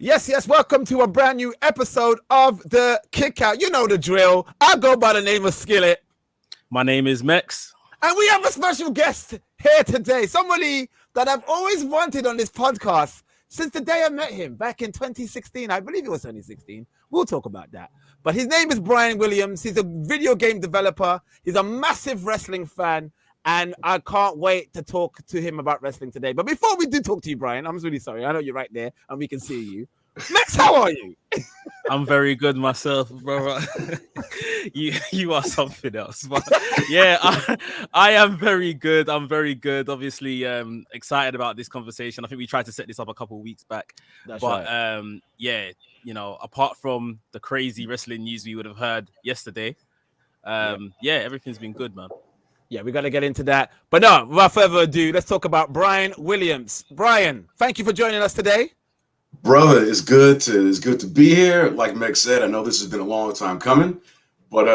Yes, welcome to a brand new episode of the KickOut. You know the drill. I go by the name of Skillet. My name is Mex. And we have a special guest here today. Somebody that I've always wanted on this podcast since the day I met him back in 2016. I believe it was 2016. We'll talk about that. But his name is Bryan Williams. He's a video game developer. He's a massive wrestling fan. And I can't wait to talk to him about wrestling today. But before we do talk to you, Bryan, I'm really sorry. I know you're right there and we can see you. Max, how are you? I'm very good myself, brother. you are something else. But yeah, I am very good. I'm very good. Obviously, excited about this conversation. I think we tried to set this up a couple of weeks back. That's right. Yeah, apart from the crazy wrestling news we would have heard yesterday, everything's been good, man. Yeah, we got to get into that. But no, without further ado, let's talk about Bryan Williams. Bryan, thank you for joining us today. Brother, it's good to be here. Like Meg said, I know this has been a long time coming, but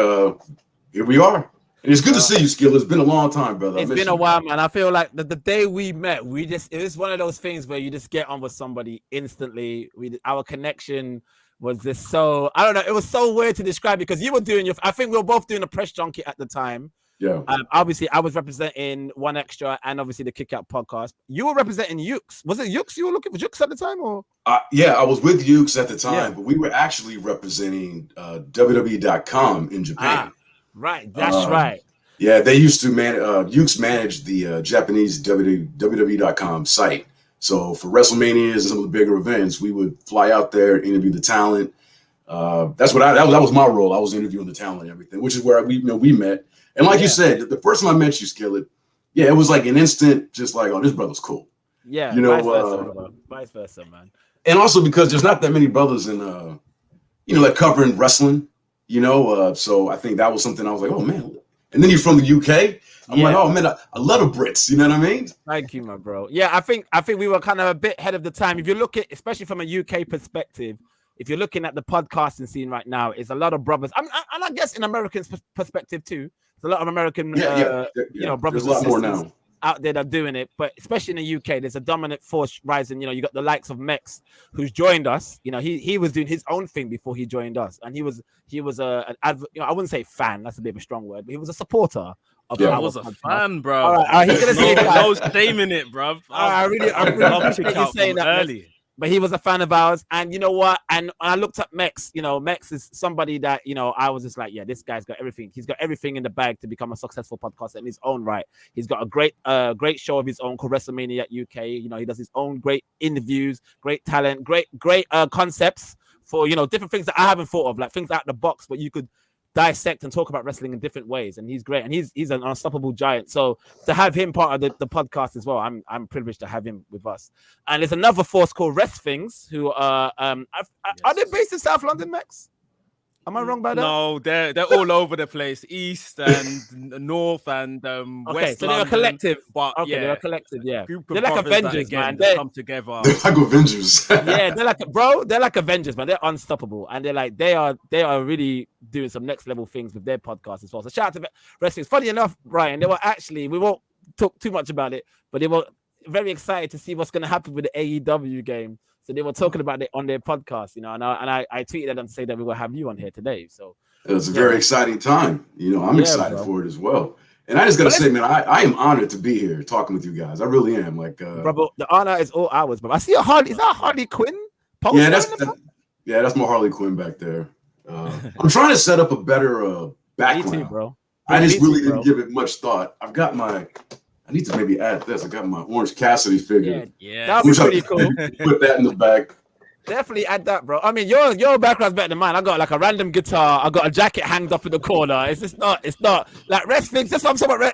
here we are. And it's good to see you, Skill. It's been a long time, brother. It's been a while, man. I feel like the day we met, it was one of those things where you just get on with somebody instantly. Our connection was just so, I don't know, it was so weird to describe because you were doing I think we were both doing a press junket at the time. Yeah. Obviously, I was representing One Extra and obviously the KickOut podcast. You were representing Yukes. Was it Yukes you were looking for? Yukes at the time, or? Yeah, I was with Yukes at the time, but we were actually representing WWE.com in Japan. Right, that's right. Yeah, they used to Yukes managed the Japanese WWE.com site. So for WrestleManias and some of the bigger events, we would fly out there, interview the talent. That was my role. I was interviewing the talent and everything, which is where we met. And like you said, the first time I met you, Skillet, it was like an instant, just like, oh, this brother's cool. Yeah, vice versa, man. And also because there's not that many brothers in, like covering wrestling, so I think that was something I was like, oh, man. And then you're from the UK. I'm like, oh, man, I love the Brits. You know what I mean? Thank you, my bro. Yeah, I think we were kind of a bit ahead of the time. If you look at, especially from a UK perspective, if you're looking at the podcasting scene right now, it's a lot of brothers. And I guess in American perspective too, there's a lot of American, brothers there's a lot more now out there that are doing it. But especially in the UK, there's a dominant force rising. You got the likes of Mex, who's joined us. He was doing his own thing before he joined us, and he was an I wouldn't say fan. That's a bit of a strong word, but he was a supporter. I was a fan, bro. All right, he's gonna say that. No shame in it, bro. I really appreciate you saying that early. But he was a fan of ours, and you know what? And I looked at Mex. Mex is somebody that I was just like, yeah, this guy's got everything. He's got everything in the bag to become a successful podcaster in his own right. He's got a great show of his own called WrestleMania UK. He does his own great interviews, great talent, great concepts for different things that I haven't thought of, like things out the box, but you could dissect and talk about wrestling in different ways, and he's great, and he's an unstoppable giant. So to have him part of the podcast as well, I'm privileged to have him with us. And there's another force called Rest Things, who are they based in South London, Max? Am I wrong by that? No, they're all over the place, east and north and west. So they're a collective. But they're a collective. Yeah, they're like Avengers, man. They come together. They're like Avengers. Yeah, they're like Avengers, man. They're unstoppable, and they are really doing some next level things with their podcast as well. So shout out to Wrestling. Funny enough, Bryan, they were actually, we won't talk too much about it, but they were very excited to see what's going to happen with the AEW game. So they were talking about it on their podcast, and I tweeted at them to say that we will have you on here today. So it was a very exciting time. I'm excited for it as well. And I just got to say, man, I am honored to be here talking with you guys. I really am. Like, bro, the honor is all ours, bro. I see a Harley. Is that a Harley Quinn? That's my Harley Quinn back there. I'm trying to set up a better background. Me too, bro. I just really didn't give it much thought. I need to maybe add this. I got my Orange Cassidy figure. Yeah. That would be pretty cool. Put that in the back. Definitely add that, bro. I mean, your background's better than mine. I got like a random guitar. I got a jacket hanged up in the corner. It's not like wrestling. Just I'm sorry,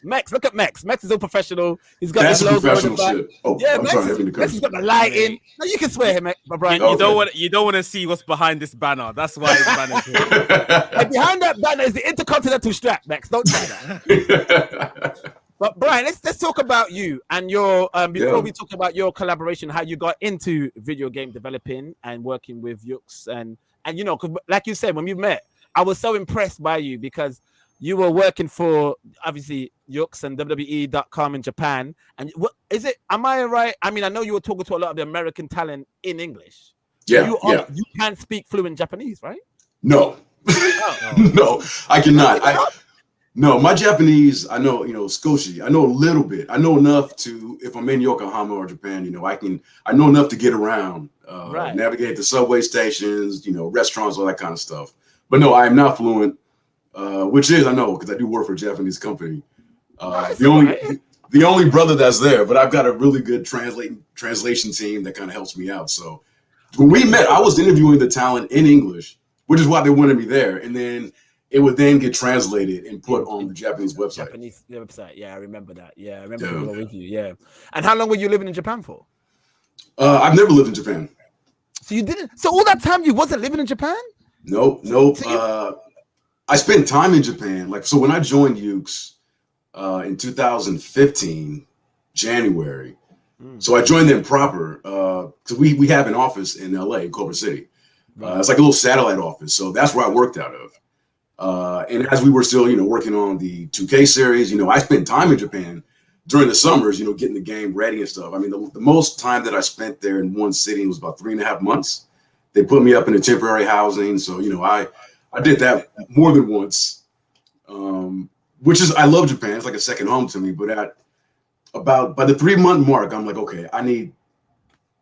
Mex. Look at Mex. Mex is all professional. He's got his logo professional shit. Oh, yeah, Mex has got the lighting. No, you can swear him, but Bryan, you don't want to see what's behind this banner. That's why it's banner. And behind that banner is the Intercontinental strap, Mex. Don't try that. But Bryan, let's talk about you and your before we talk about your collaboration, how you got into video game developing and working with Yukes, and because like you said, when we met, I was so impressed by you because you were working for obviously Yukes and WWE.com in Japan. And what is it? Am I right? I mean, I know you were talking to a lot of the American talent in English. Yeah, You can't speak fluent Japanese, right? No, no, I cannot. No, my Japanese, I know, Skoshi. I know a little bit. I know enough to, if I'm in Yokohama or Japan, I know enough to get around, navigate the subway stations, restaurants, all that kind of stuff. But no, I am not fluent, which is, I know, because I do work for a Japanese company. The only brother that's there, but I've got a really good translation team that kind of helps me out. So when we met, I was interviewing the talent in English, which is why they wanted me there. And then it would then get translated and put on the Japanese website. Yeah, I remember that. Yeah, I remember we were with you. Yeah. And how long were you living in Japan for? I've never lived in Japan. So you didn't? So all that time you wasn't living in Japan? Nope. I spent time in Japan. So when I joined Yukes in 2015, January. So I joined them proper because we have an office in LA, Culver City. It's like a little satellite office. So that's where I worked out of. And as we were still, working on the 2K series, I spent time in Japan during the summers, getting the game ready and stuff. I mean, the most time that I spent there in one sitting was about 3.5 months. They put me up in a temporary housing. So, I did that more than once, which is, I love Japan. It's like a second home to me. But by the 3-month mark, I'm like, okay, I need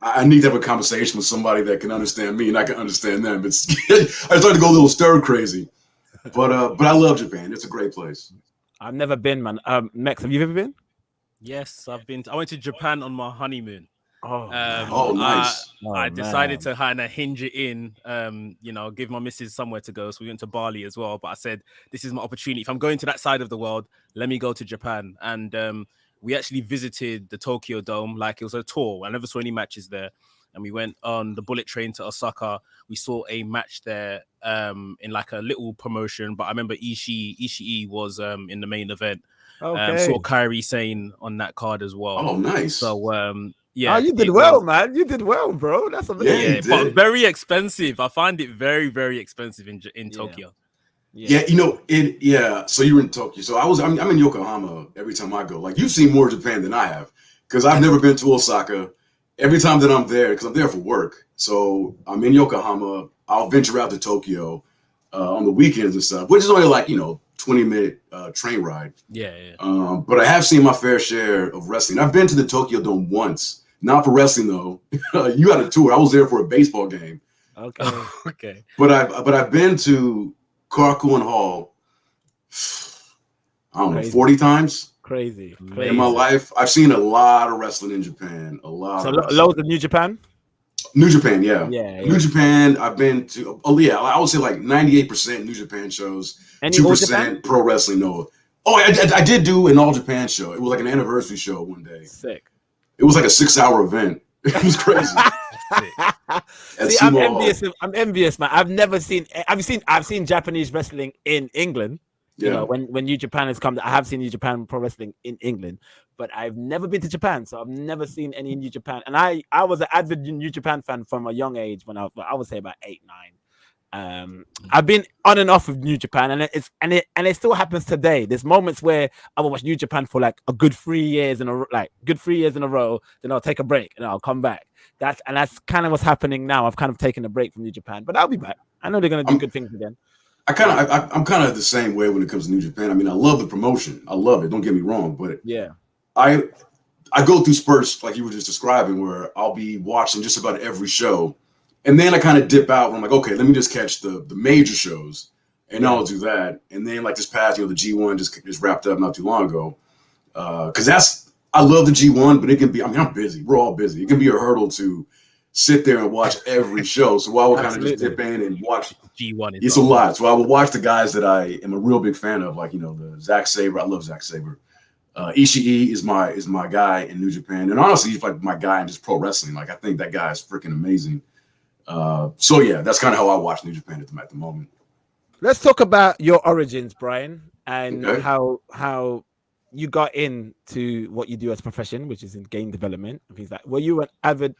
to have a conversation with somebody that can understand me and I can understand them. I started to go a little stir crazy. But I love Japan. It's a great place. I've never been, man. Mex, have you ever been? Yes, I've been. I went to Japan on my honeymoon. Nice. I decided to kind of hinge it in, give my missus somewhere to go. So we went to Bali as well. But I said, this is my opportunity. If I'm going to that side of the world, let me go to Japan. And we actually visited the Tokyo Dome. Like, it was a tour. I never saw any matches there. And we went on the bullet train to Osaka. We saw a match there in like a little promotion. But I remember Ishii was in the main event. Okay. Saw Kairi Sane on that card as well. Oh, nice. So, yeah. Oh, you did well, man. You did well, bro. That's amazing. Yeah, but very expensive. I find it very, very expensive in Tokyo. Yeah. So you were in Tokyo. So I'm in Yokohama every time I go. Like, you've seen more Japan than I have because I've never been to Osaka. Every time that I'm there, because I'm there for work. So I'm in Yokohama. I'll venture out to Tokyo on the weekends and stuff, which is only like, 20-minute train ride. Yeah. But I have seen my fair share of wrestling. I've been to the Tokyo Dome once. Not for wrestling, though. You got a tour. I was there for a baseball game. Okay. Okay. But I've been to Korakuen Hall, I don't know, 40 times. Crazy. In my life. I've seen a lot of wrestling in Japan. Loads of New Japan? New Japan, yeah. New Japan, I've been to, I would say like 98% New Japan shows, 2% pro wrestling, no. Oh, I did do an All Japan show. It was like an anniversary show one day. Sick. It was like a 6-hour event. It was crazy. See, I'm envious, man. I've seen Japanese wrestling in England. Yeah. When New Japan has come, I have seen New Japan pro wrestling in England, but I've never been to Japan, so I've never seen any New Japan. And I was an avid New Japan fan from a young age when I would say about 8, 9. I've been on and off with New Japan, and it still happens today. There's moments where I will watch New Japan for like a good 3 years in a row. Then I'll take a break and I'll come back. That's kind of what's happening now. I've kind of taken a break from New Japan, but I'll be back. I know they're gonna do good things again. I'm kind of the same way when it comes to New Japan. I mean, I love the promotion. I love it. Don't get me wrong, but yeah, I go through spurts like you were just describing, where I'll be watching just about every show, and then I kind of dip out. Where I'm like, okay, let me just catch the major shows, and I'll do that. And then like this past, the G1 just wrapped up not too long ago, because I love the G1, but it can be. I mean, I'm busy. We're all busy. It can be a hurdle to sit there and watch every show. So I will kind of just dip in and watch. G1 it's a lot. So I will watch the guys that I am a real big fan of, like the Zack Sabre. I love Zack Sabre. Ishii is my guy in New Japan, and honestly, he's like my guy in just pro wrestling. Like, I think that guy is freaking amazing. So yeah, that's kind of how I watch New Japan at the moment. Let's talk about your origins, Brian, and how you got into what you do as a profession, which is in game development and things like. Were you an avid,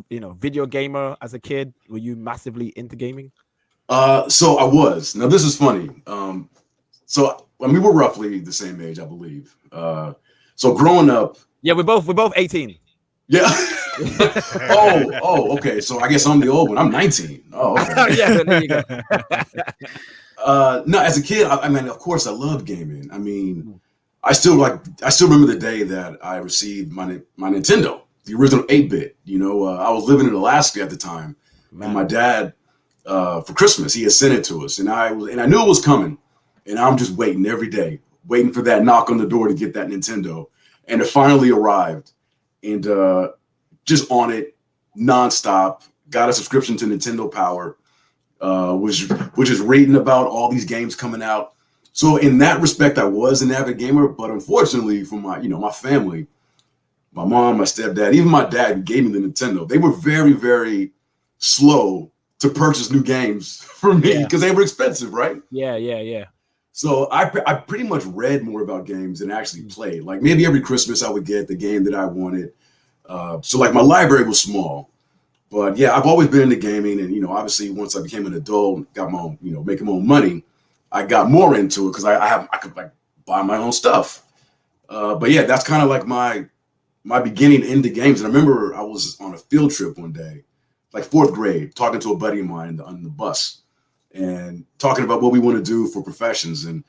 video gamer as a kid? Were you massively into gaming? So I was. Now this is funny. So we were roughly the same age, I believe. So growing up, yeah, we're both 18. Yeah. Okay. So I guess I'm the old one. I'm 19. Oh, okay. Yeah, there you go. No, as a kid, I mean, of course, I loved gaming. I mean, I still remember the day that I received my Nintendo, the original 8-bit. I was living in Alaska at the time, and my dad, for Christmas, he had sent it to us, and I knew it was coming, and I'm just waiting every day, waiting for that knock on the door to get that Nintendo, and it finally arrived, and just on it nonstop. Got a subscription to Nintendo Power. Was just reading about all these games coming out. So in that respect, I was an avid gamer, but unfortunately for my, my family, my mom, my stepdad, even my dad who gave me the Nintendo, they were very, very slow to purchase new games for me because they were expensive, right? Yeah. So I pretty much read more about games than actually played. Like maybe every Christmas I would get the game that I wanted. So like my library was small. But yeah, I've always been into gaming, and obviously once I became an adult, got my own, making my own money, I got more into it because I could like buy my own stuff. But yeah, that's kind of like my beginning into games. And I remember I was on a field trip one day, like 4th grade, talking to a buddy of mine on the bus, and talking about what we want to do for professions. And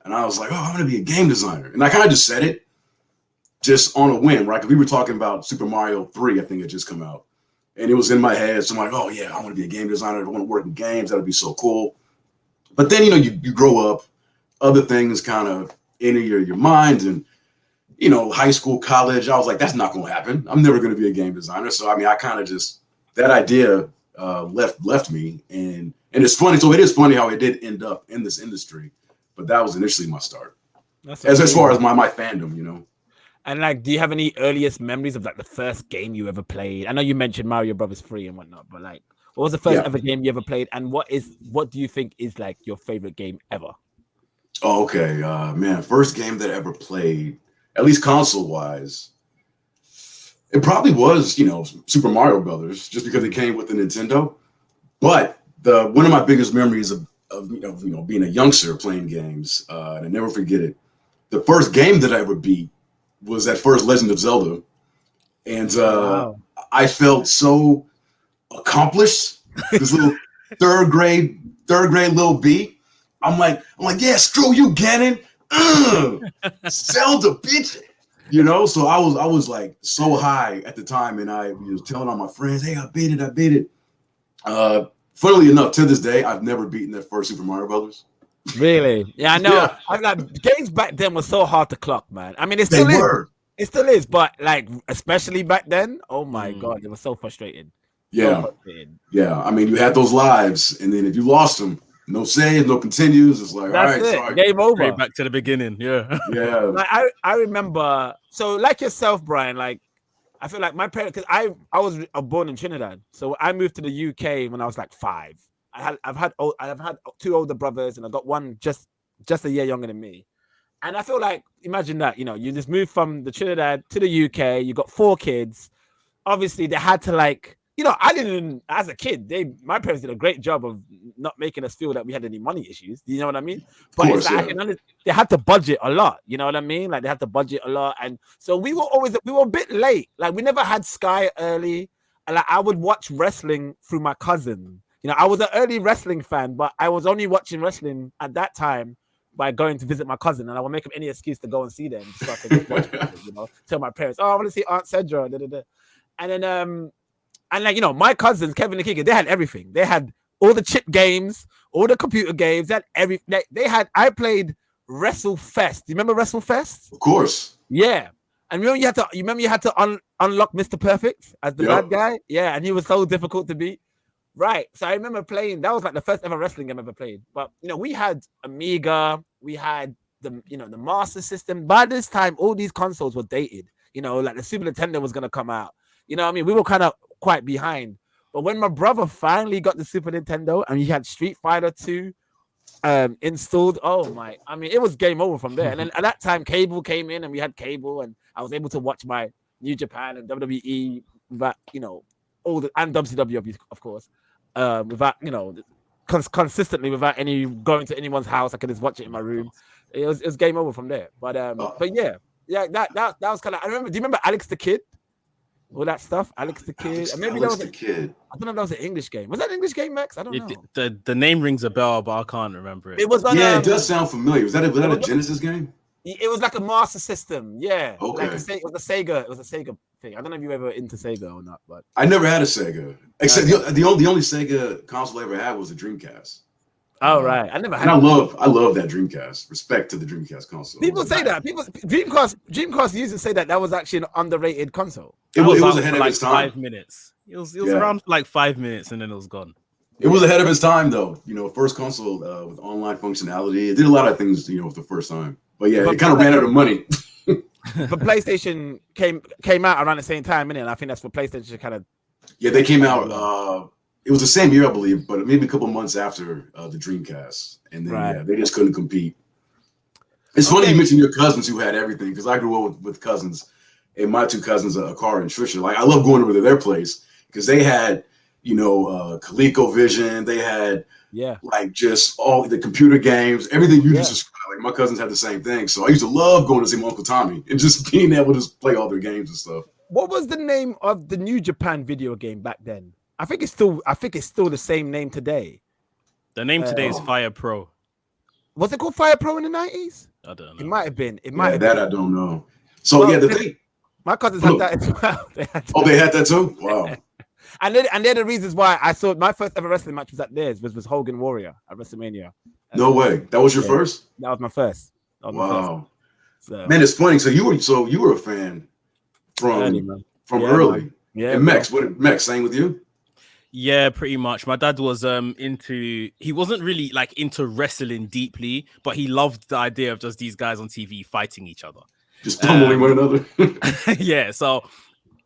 I was like, oh, I'm going to be a game designer, and I kind of just said it, just on a whim, right? Because we were talking about Super Mario 3, I think it just come out. And it was in my head. So I'm like, oh, yeah, I want to be a game designer. I want to work in games. That would be so cool. But then, you grow up. Other things kind of enter your mind. And, high school, college, I was like, that's not going to happen. I'm never going to be a game designer. So, I mean, I kind of just, that idea left me. And it's funny. So it is funny how it did end up in this industry. But that was initially my start. As far as my fandom, And like, do you have any earliest memories of like the first game you ever played? I know you mentioned Mario Brothers 3 and whatnot, but like, what was the first ever game you ever played? And what do you think is like your favorite game ever? Oh, okay. Man, first game that I ever played, at least console wise, it probably was, Super Mario Brothers, just because it came with the Nintendo. But one of my biggest memories of being a youngster playing games, and I never forget it. The first game that I ever beat was that first Legend of Zelda, and I felt so accomplished. This little third grade little B. I'm like, yeah, screw you, Ganon. Zelda, bitch. So I was like so high at the time, and I was telling all my friends, hey, I beat it. Funnily enough, to this day, I've never beaten that first Super Mario Brothers. Really? Yeah, I know. Yeah. I'm like, games back then were so hard to clock, man. I mean, it still is. It still is, but like, especially back then, oh my God, it was so frustrating. Yeah. Yeah. I mean, you had those lives, and then if you lost them, no saves, no continues. It's like, that's all right, it. sorry. Game over. Straight back to the beginning. Yeah. Yeah. Like, I remember, so like yourself, Brian, like, I feel like my parents, because I was born in Trinidad, so I moved to the UK when I was like 5. I've had 2 older brothers, and I got one just a year younger than me. And I feel like, imagine that, you just moved from the Trinidad to the UK. You got 4 kids. Obviously, they had to like, I didn't, as a kid, my parents did a great job of not making us feel that we had any money issues. Do you know what I mean? But course, they had to budget a lot. You know what I mean? Like, they had to budget a lot. And so we were a bit late. Like, we never had Sky early. And like, I would watch wrestling through my cousin. I was an early wrestling fan, but I was only watching wrestling at that time by going to visit my cousin, and I would make up any excuse to go and see them so I could just watch it, tell my parents, oh, I want to see Aunt Cedra, and then and like, my cousins, Kevin and Keegan, they had everything. They had all the chip games, all the computer games, I played WrestleFest. Do you remember WrestleFest? Of course. Yeah. And remember you had to unlock Mr. Perfect as the bad guy? Yeah, and he was so difficult to beat. Right. So I remember playing, that was like the first ever wrestling game I ever played. But, we had Amiga, we had the Master System. By this time, all these consoles were dated. Like the Super Nintendo was going to come out. We were kind of quite behind. But when my brother finally got the Super Nintendo and he had Street Fighter 2 installed, it was game over from there. And then at that time, cable came in and we had cable, and I was able to watch my New Japan and WWE, all the, and WCW, of course. Without consistently, without any going to anyone's house. I could just watch it in my room. It was game over from there. But yeah, that was kind of. Do you remember Alex the Kid? all that stuff. Alex the Kid. And maybe Alex that was the Kid. I don't know if that was an English game. Was that an English game, Max? I don't know. The name rings a bell, but I can't remember it. It was on, yeah, it does sound familiar. Was that a Genesis game? It was like a Master System, yeah. Okay. Like it was a Sega thing. I don't know if you were ever into Sega or not, but I never had a Sega. Except the only Sega console I ever had was the Dreamcast. Oh right, I never had. And I love that Dreamcast. Respect to the Dreamcast console. People say that. Dreamcast used to say that was actually an underrated console. It was ahead of its time. 5 minutes. It was around for like 5 minutes, and then it was gone. It was ahead of its time, though. First console with online functionality. It did a lot of things, with the first time. But yeah, it kind of ran out of money. But PlayStation came out around the same time, innit? And I think that's what PlayStation kind of. Yeah, they came out. It was the same year, I believe, but maybe a couple months after the Dreamcast, and then they just couldn't compete. It's funny you mentioned your cousins who had everything, because I grew up with cousins, and my two cousins, Akara and Trisha. Like, I love going over to their place because they had, ColecoVision. They had, like, just all the computer games, everything you just described. Like, my cousins had the same thing, so I used to love going to see my Uncle Tommy and just being able to play all their games and stuff. What was the name of the New Japan video game back then? I think it's still the same name today. The name today is Fire Pro. Was it called Fire Pro in the 90s? I don't know. It might have been. I don't know. So the thing. My cousins had that as well. They had that too? Wow. and they're the reasons why I saw my first ever wrestling match was at theirs, was Hogan Warrior at WrestleMania. No way. That was your first? That was my first. Wow. So, man, it's funny. So you were a fan from early. Man. Yeah. And Mex, same with you? Yeah, pretty much. My dad was he wasn't really like into wrestling deeply, but he loved the idea of just these guys on TV fighting each other. Just pummeling one another. Yeah, so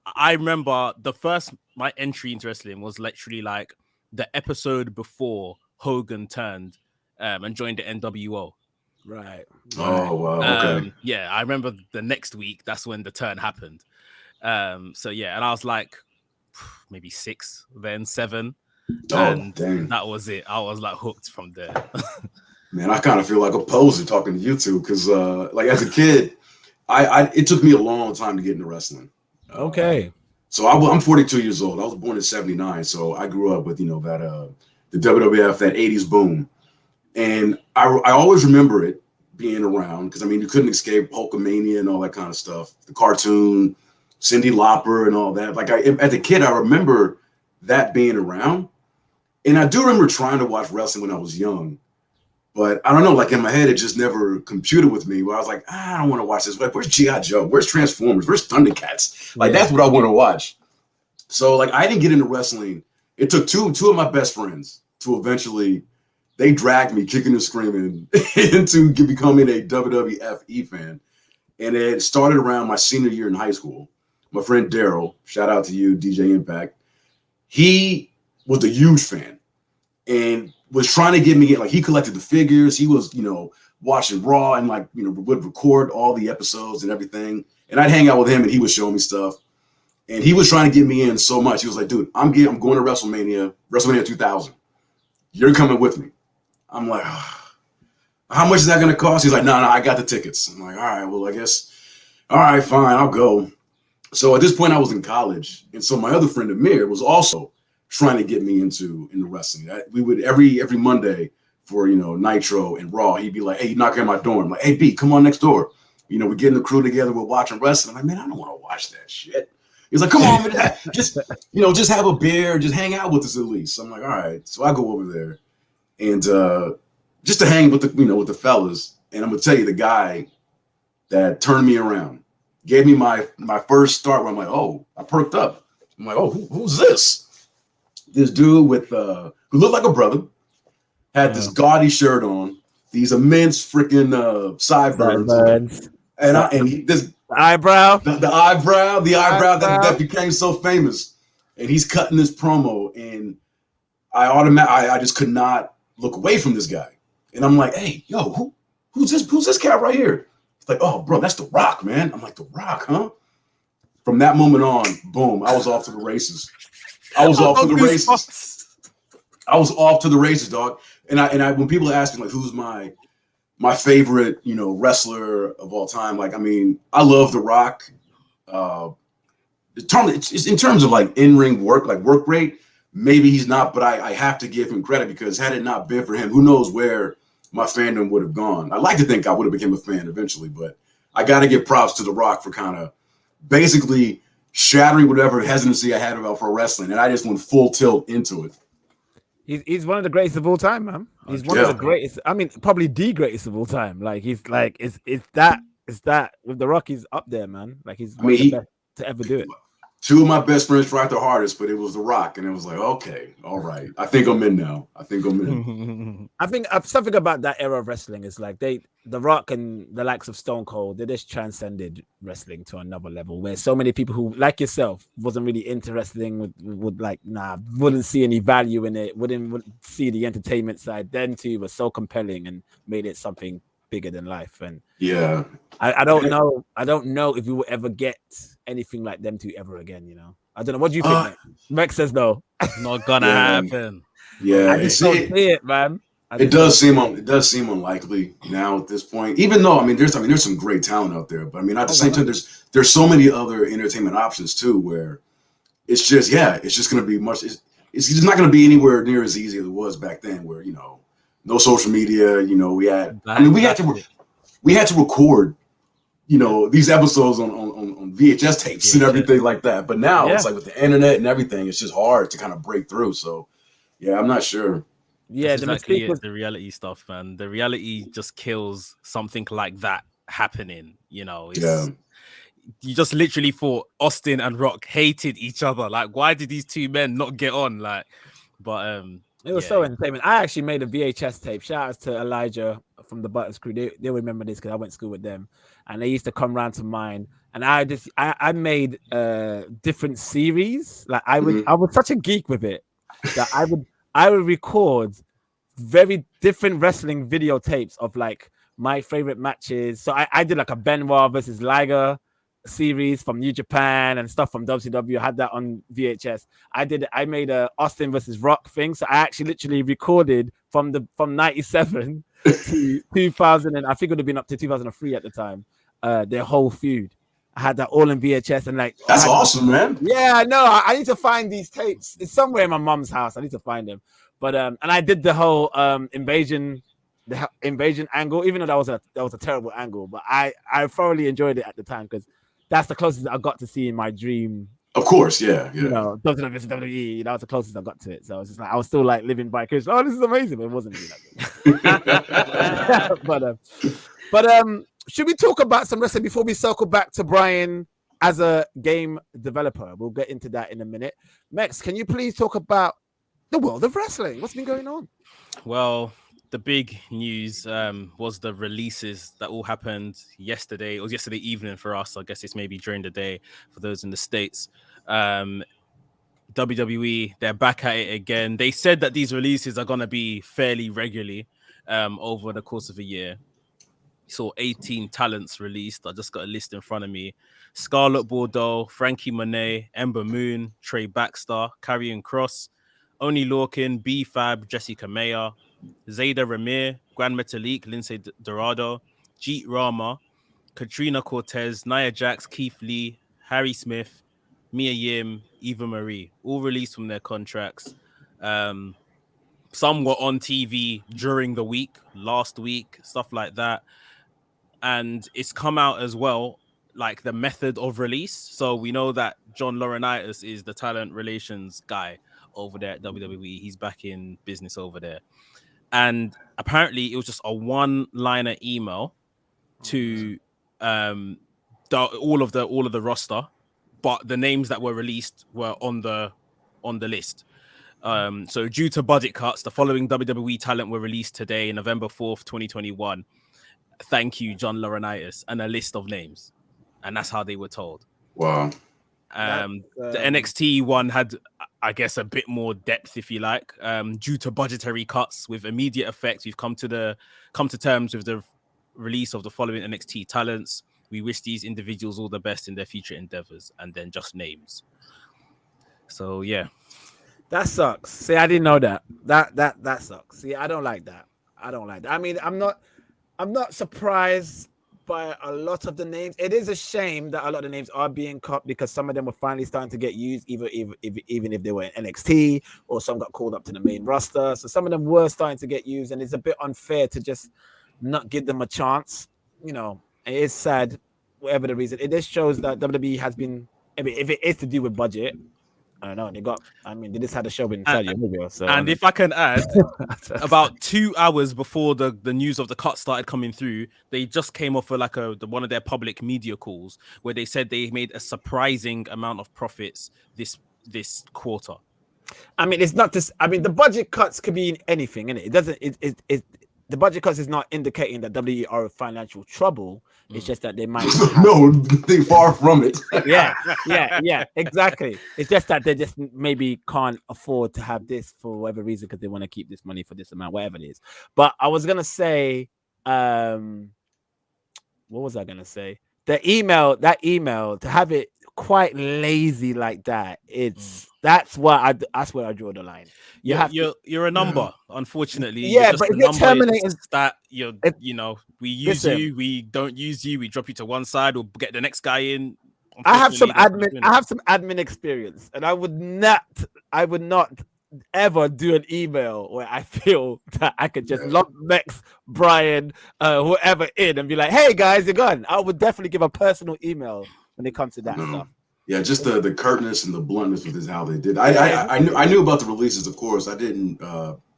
I remember my entry into wrestling was literally like the episode before Hogan turned and joined the NWO. Right. Oh, wow. Okay. Yeah, I remember the next week, that's when the turn happened. So yeah, and I was like maybe 6, then 7. And dang. That was it. I was like hooked from there. Man, I kind of feel like a poser talking to you two because like as a kid, it took me a long time to get into wrestling. Okay. So I'm 42 years old. I was born in 79. So I grew up with, that the WWF, that 80s boom. And I always remember it being around because, you couldn't escape Hulkamania and all that kind of stuff. The cartoon, Cyndi Lauper and all that. Like as a kid, I remember that being around. And I do remember trying to watch wrestling when I was young. But I don't know, like in my head, it just never computed with me where I was like, I don't want to watch this. Like, where's G.I. Joe? Where's Transformers? Where's Thundercats? Like, that's what I want to watch. So, like, I didn't get into wrestling. It took two of my best friends to eventually, they dragged me kicking and screaming into becoming a WWF fan. And it started around my senior year in high school. My friend Daryl, shout out to you, DJ Impact. He was a huge fan and was trying to get me in. Like, he collected the figures. He was, watching Raw and would record all the episodes and everything. And I'd hang out with him and he would show me stuff. And he was trying to get me in so much. He was like, dude, I'm going to WrestleMania 2000. You're coming with me. I'm like, how much is that going to cost? He's like, no, I got the tickets. I'm like, all right, well, I guess, all right, fine, I'll go. So at this point I was in college. And so my other friend Amir was also trying to get me into wrestling. We would every Monday for, Nitro and Raw, he'd be like, hey, you knocking on my door. I'm like, hey, B, come on next door. We getting the crew together, we're watching wrestling. I'm like, man, I don't want to watch that shit. He's like, come on, man, just have a beer, just hang out with us at least. I'm like, all right. So I go over there and just to hang with with the fellas. And I'm gonna tell you, the guy that turned me around gave me my first start where I'm like, oh, I perked up. I'm like, oh, who's this? This dude with who looked like a brother, had this gaudy shirt on, these immense freaking sideburns, this eyebrow, the eyebrow that became so famous, and he's cutting this promo, and I just could not look away from this guy, and I'm like, hey, yo, who's this cat right here? It's like, oh, bro, that's The Rock, man. I'm like, The Rock, huh? From that moment on, boom, I was off to the races. I was off to the races, dog. And I when people ask me like, who's my favorite, wrestler of all time, like, I love The Rock. in terms of like in-ring work, like work rate, maybe he's not, but I have to give him credit because had it not been for him, who knows where my fandom would have gone. I'd like to think I would have become a fan eventually, but I got to give props to The Rock for kind of basically shattering whatever hesitancy I had about pro wrestling, and I just went full tilt into it. He's one of the greatest of all time, man. He's one of the greatest. I mean, probably the greatest of all time. Like he's like is that with The Rock? He's up there, man. Like he's one of the best to ever do it. Two of my best friends tried their hardest, but it was The Rock, and it was like, okay, all right. I think I'm in now. I think something about that era of wrestling is like The Rock and the likes of Stone Cold, they just transcended wrestling to another level where so many people who, like yourself, wasn't really into wrestling would like, wouldn't see any value in it, wouldn't see the entertainment side. Them two were so compelling and made it something bigger than life. And yeah, I don't know if we will ever get anything like them two ever again. You know, I don't know. What do you think? Mex says no. Not gonna happen. Yeah, I just don't see it, man. It does seem unlikely now at this point. Even though there's some great talent out there, but at the same time, there's so many other entertainment options too, where it's just going to be much. It's just not going to be anywhere near as easy as it was back then, where no social media. We had to record these episodes on VHS tapes and everything like that. But now it's like with the internet and everything, it's just hard to kind of break through. So yeah, I'm not sure. Yeah, the reality stuff, man. The reality just kills something like that happening. You just literally thought Austin and Rock hated each other. Like, why did these two men not get on? Like, but it was so entertainment. I actually made a VHS tape. Shout out to Elijah from the Buttons crew. They'll remember this because I went to school with them, and they used to come round to mine. And I made different series. Like I was such a geek with it that I would record very different wrestling videotapes of like my favorite matches. So I did like a Benoit versus Liger series from New Japan and stuff from WCW. I had that on VHS. I made a Austin versus Rock thing. So I actually literally recorded from 97 to 2000, and I think it would have been up to 2003 at the time. Their whole feud. I had that all in VHS and like that's awesome, man. Yeah, I know. I need to find these tapes. It's somewhere in my mom's house. I need to find them. But and I did the whole invasion angle, even though that was a terrible angle. But I thoroughly enjoyed it at the time because that's the closest I got to seeing my dream. Of course, yeah. WWE. That was the closest I got to it. So I was just like, I was still like living vicariously. Oh, this is amazing, but it wasn't really that good. but should we talk about some wrestling before we circle back to Bryan as a game developer? We'll get into that in a minute. Mex, can you please talk about the world of wrestling? What's been going on? Well, the big news was the releases that all happened yesterday. It was yesterday evening for us. I guess it's maybe during the day for those in the States. WWE, they're back at it again. They said that these releases are going to be fairly regularly over the course of a year. Saw 18 talents released. I just got a list in front of me. Scarlett Bordeaux, Frankie Monet, Ember Moon, Trey Baxter, Karrion Kross, Oni Lorcan, B-Fab, Jessica Meyer, Zayda Ramir, Gran Metalik, Lindsay Dorado, Jeet Rama, Katrina Cortez, Nia Jax, Keith Lee, Harry Smith, Mia Yim, Eva Marie, all released from their contracts. Some were on TV during the week, last week, stuff like that. And it's come out as well, like the method of release. So we know that John Laurinaitis is the talent relations guy over there at WWE. He's back in business over there. And apparently it was just a one-liner email to all of the roster, but the names that were released were on the list. So due to budget cuts, the following WWE talent were released today, November 4th, 2021. Thank you, John Laurinaitis, and a list of names. And that's how they were told. Wow. The NXT one had, I guess, a bit more depth, if you like, due to budgetary cuts with immediate effect. We've come to terms with the release of the following NXT talents. We wish these individuals all the best in their future endeavors, and then just names. So yeah, that sucks. See, I didn't know that. That sucks. See, I don't like that. I mean, I'm not surprised by a lot of the names. It is a shame that a lot of the names are being cut because some of them were finally starting to get used, even if they were in NXT or some got called up to the main roster. So some of them were starting to get used, and it's a bit unfair to just not give them a chance. You know, it is sad, whatever the reason. It just shows that WWE has been. I mean, if it is to do with budget, I don't know. They just had a show in Saudi Arabia. So, and if I can add, about 2 hours before the news of the cut started coming through, they just came off of one of their public media calls where they said they made a surprising amount of profits this quarter. I mean, it's not this. I mean, the budget cuts could be in anything, innit? It doesn't. The budget cuts is not indicating that WWE are in financial trouble. It's just that they might no, they far from it. yeah, exactly. It's just that they just maybe can't afford to have this for whatever reason because they want to keep this money for this amount, whatever it is. But I was gonna say, what was I gonna say? That email to have it quite lazy like that. That's where I draw the line. You're a number, unfortunately. Yeah, but if you're terminating that, we use you, we don't use you, we drop you to one side, we'll get the next guy in. I have some admin experience, and I would not ever do an email where I feel that I could just log Mex, Brian, whoever in and be like, "Hey guys, you're gone." I would definitely give a personal email when it comes to that stuff. Yeah, just the curtness and the bluntness with how they did. I knew about the releases, of course. I didn't.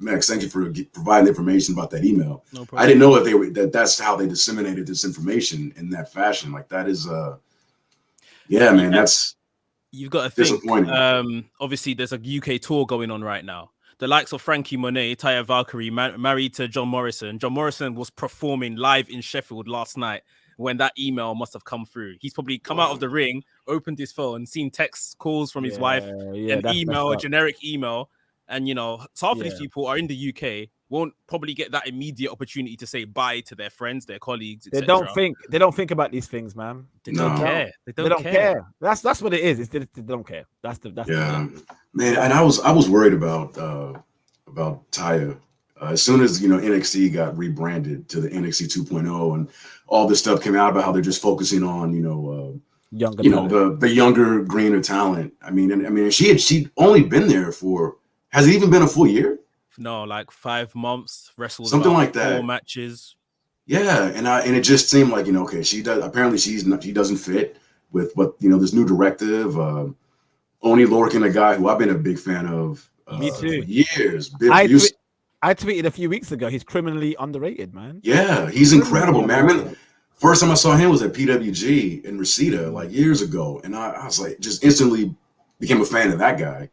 Max, thank you for providing the information about that email. No problem. I didn't know that that's how they disseminated this information in that fashion. Like that is, man, that's. You've got to think. Obviously, there's a UK tour going on right now. The likes of Frankie Monet, Taya Valkyrie, married to John Morrison. John Morrison was performing live in Sheffield last night when that email must have come through. He's probably come out of the ring, opened his phone, seen text calls from his wife, an email, a generic email. And, half of these people are in the UK, won't probably get that immediate opportunity to say bye to their friends, their colleagues, etc. They don't think about these things, man. They don't care. They don't care. That's what it is. They don't care. That's man. And I was worried about Taya. As soon as NXT got rebranded to the NXT 2.0 and all this stuff came out about how they're just focusing on younger, the younger, greener talent. I mean, she'd only been there for, has it even been a full year? No, like 5 months. Wrestled something like that. 4 matches. Yeah, and it just seemed like okay, she does. Apparently, she doesn't fit with what this new directive. Oni Lorcan, a guy who I've been a big fan of. Me too. For years. I tweeted a few weeks ago. He's criminally underrated, man. Yeah, he's incredible, man. I mean, first time I saw him was at PWG in Reseda, like years ago, and I was like, just instantly became a fan of that guy.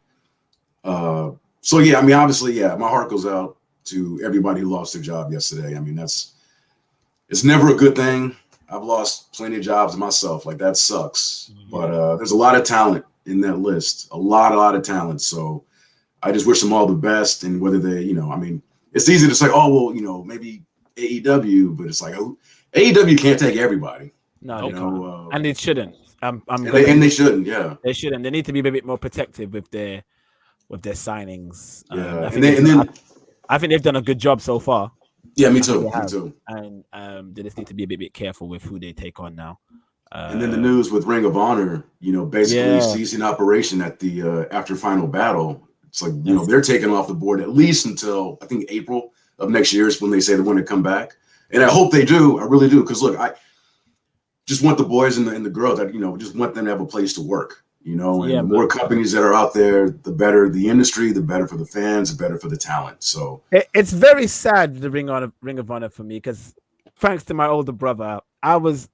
So yeah, I mean, obviously, my heart goes out to everybody who lost their job yesterday. I mean, it's never a good thing. I've lost plenty of jobs myself. Like that sucks. But there's a lot of talent in that list, a lot of talent. So I just wish them all the best. And whether they, I mean, it's easy to say, oh, well, maybe AEW, but it's like, AEW can't take everybody. No, and it shouldn't. And they shouldn't. Yeah, they shouldn't. They need to be a bit more protective with their signings. Yeah, I think they've done a good job so far. Yeah, me too. Me too. And they just need to be a bit careful with who they take on now. And then the news with Ring of Honor, basically ceasing operation at the after final battle. It's like they're taking off the board at least until I think April of next year is when they say they want to come back. And I hope they do. I really do. Because look, I just want the boys and the girls that just want them to have a place to work. And the more companies that are out there, the better the industry, the better for the fans, the better for the talent. So it's very sad, the Ring of Honor for me, because thanks to my older brother, I was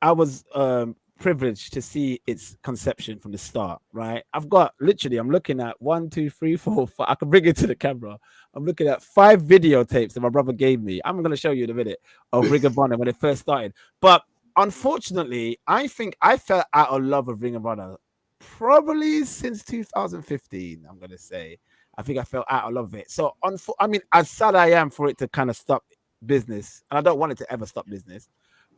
privileged to see its conception from the start. Right, I'm looking at 1, 2, 3, 4, 5. I can bring it to the camera. I'm looking at 5 videotapes that my brother gave me. I'm going to show you in a minute of Ring of Honor when it first started. But unfortunately, I think I fell out of love with Ring of Honor probably since 2015, I'm going to say. I think I fell out of love with it. So, I mean, as sad I am for it to kind of stop business, and I don't want it to ever stop business,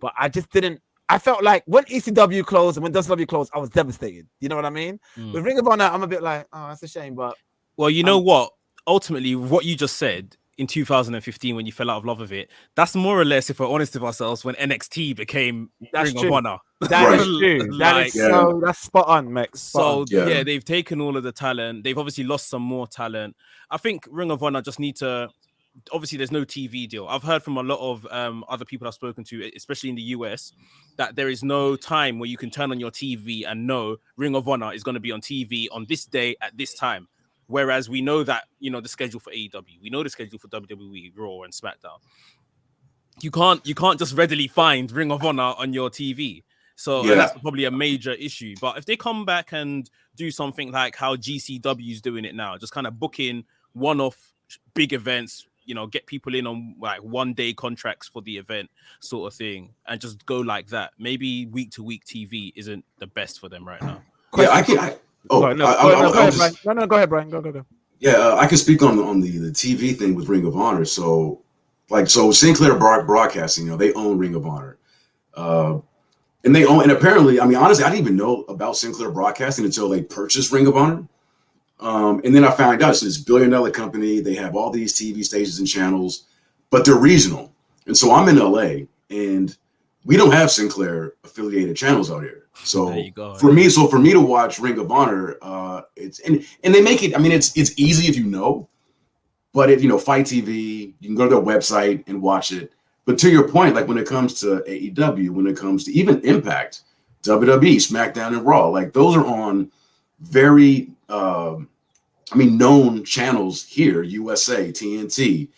but I just didn't. I felt like when ECW closed and when WCW closed, I was devastated. You know what I mean? With Ring of Honor, I'm a bit like, oh, that's a shame. But well, you know what? Ultimately, what you just said in 2015 when you fell out of love with it. That's more or less, if we're honest with ourselves, when NXT became Ring of Honor. That is true. That's spot on, Max. They've taken all of the talent. They've obviously lost some more talent. I think Ring of Honor just need to. Obviously, there's no TV deal. I've heard from a lot of other people I've spoken to, especially in the US, that there is no time where you can turn on your TV and know Ring of Honor is going to be on TV on this day at this time. Whereas we know that, the schedule for AEW, we know the schedule for WWE, Raw and SmackDown. You can't just readily find Ring of Honor on your TV. So and that's probably a major issue. But if they come back and do something like how GCW is doing it now, just kind of booking one-off big events, get people in on like 1-day contracts for the event sort of thing, and just go like that. Maybe week-to-week TV isn't the best for them right now. Yeah, I can. Go ahead, Brian. Go. Yeah, I can speak on the TV thing with Ring of Honor. So Sinclair Broadcasting, they own Ring of Honor, and apparently, honestly, I didn't even know about Sinclair Broadcasting until they purchased Ring of Honor, and then I found out it's this billion-dollar company. They have all these TV stations and channels, but they're regional, and so I'm in LA, and we don't have Sinclair affiliated channels out here. So for me to watch Ring of Honor, it's and they make it. It's easy if you know, but Fight TV, you can go to their website and watch it. But to your point, like when it comes to AEW, when it comes to even Impact, WWE, SmackDown, and Raw, like those are on very known channels here, USA, TNT,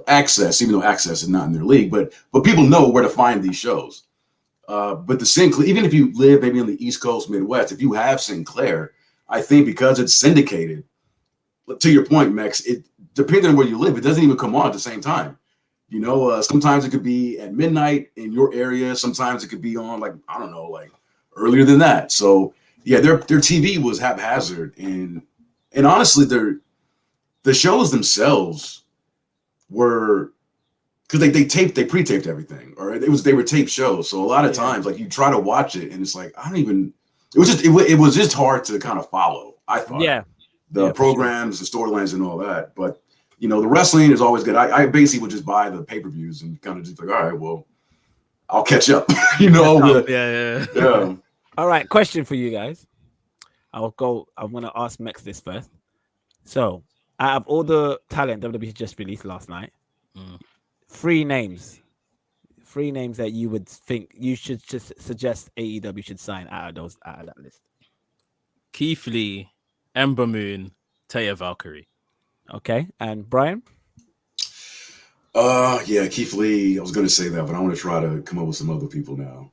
Access, even though Access is not in their league, but people know where to find these shows. But the Sinclair, even if you live maybe on the East Coast, Midwest, if you have Sinclair, I think because it's syndicated, to your point, Max, it depending on where you live, it doesn't even come on at the same time. Sometimes it could be at midnight in your area. Sometimes it could be on earlier than that. So yeah, their TV was haphazard, and honestly, the shows themselves were. Because they pre-taped everything, or they were taped shows. So a lot of times, like you try to watch it, and it's like it was just hard to kind of follow. I thought, the programs, the storylines, and all that. But the wrestling is always good. I basically would just buy the pay-per-views and kind of just like, all right, well, I'll catch up. Yeah. All right, question for you guys. I'm gonna ask Mex this first. So, out of all the talent WWE just released last night. 3 names that you would think you should just suggest AEW should sign out of that list. Keith Lee, Ember Moon, Taya Valkyrie. Okay, and Brian? Keith Lee. I was going to say that, but I want to try to come up with some other people now.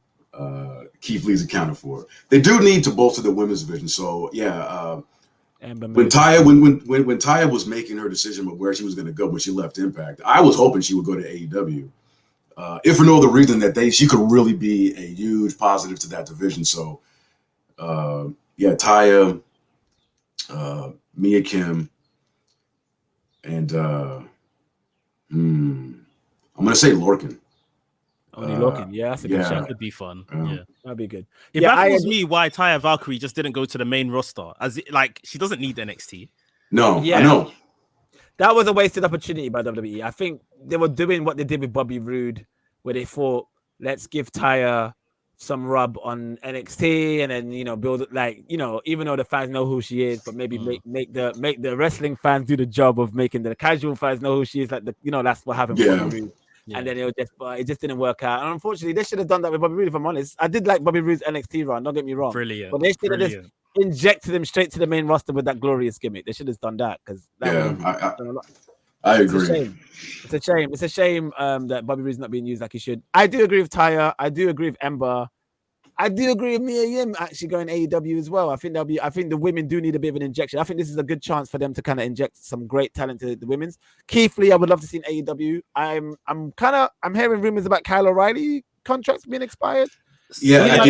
Keith Lee's accounted for. They do need to bolster the women's division. So when Taya was making her decision of where she was going to go when she left Impact, I was hoping she would go to AEW. If for no other reason that she could really be a huge positive to that division. So, Taya, Mia Kim, and I'm going to say Lorcan. Only Lorcan, that's a good shot. That would be fun. That'd be good. It baffles me why Taya Valkyrie just didn't go to the main roster, she doesn't need NXT. No, I know. That was a wasted opportunity by WWE. I think they were doing what they did with Bobby Roode, where they thought, let's give Taya some rub on NXT, and then build it even though the fans know who she is, but maybe make the wrestling fans do the job of making the casual fans know who she is. That's what happened with Bobby Roode. Yeah. And then it just didn't work out. And unfortunately, they should have done that with Bobby Roode, if I'm honest. I did like Bobby Roode's NXT run, don't get me wrong. Brilliant. But they should have just injected him straight to the main roster with that glorious gimmick. They should have done that, because I agree. It's a shame that Bobby Roode's not being used like he should. I do agree with Taya. I do agree with Ember. I do agree with Mia Yim actually going AEW as well. I think the women do need a bit of an injection. I think this is a good chance for them to kind of inject some great talent to the women's. Keith Lee, I would love to see in AEW. I'm hearing rumors about Kyle O'Reilly contracts being expired. Yeah, at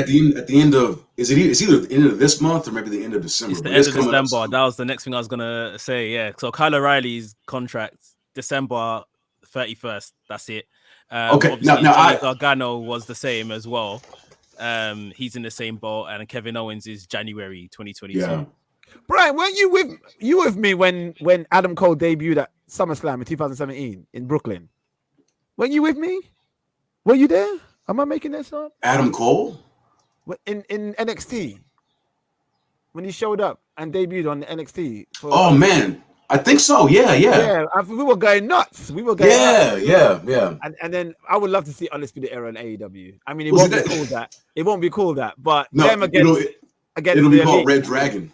the end of it's either the end of this month or maybe the end of December. It's the end of December. That was the next thing I was gonna say. Yeah, so Kyle O'Reilly's contract December 31st. That's it. Okay. Now Gargano was the same as well. He's in the same boat, and Kevin Owens is January 2022. Brian, weren't you with me when Adam Cole debuted at SummerSlam in 2017 in Brooklyn? Weren't you with me? Were you there? Am I making this up? Adam Cole? In NXT. When he showed up and debuted on NXT. Oh man, I think so. Yeah. We were going nuts. Yeah. And then I would love to see Undisputed Era in AEW. I mean, it won't be called that. It won't be called that. But no, them against it'll be called Red Dragon.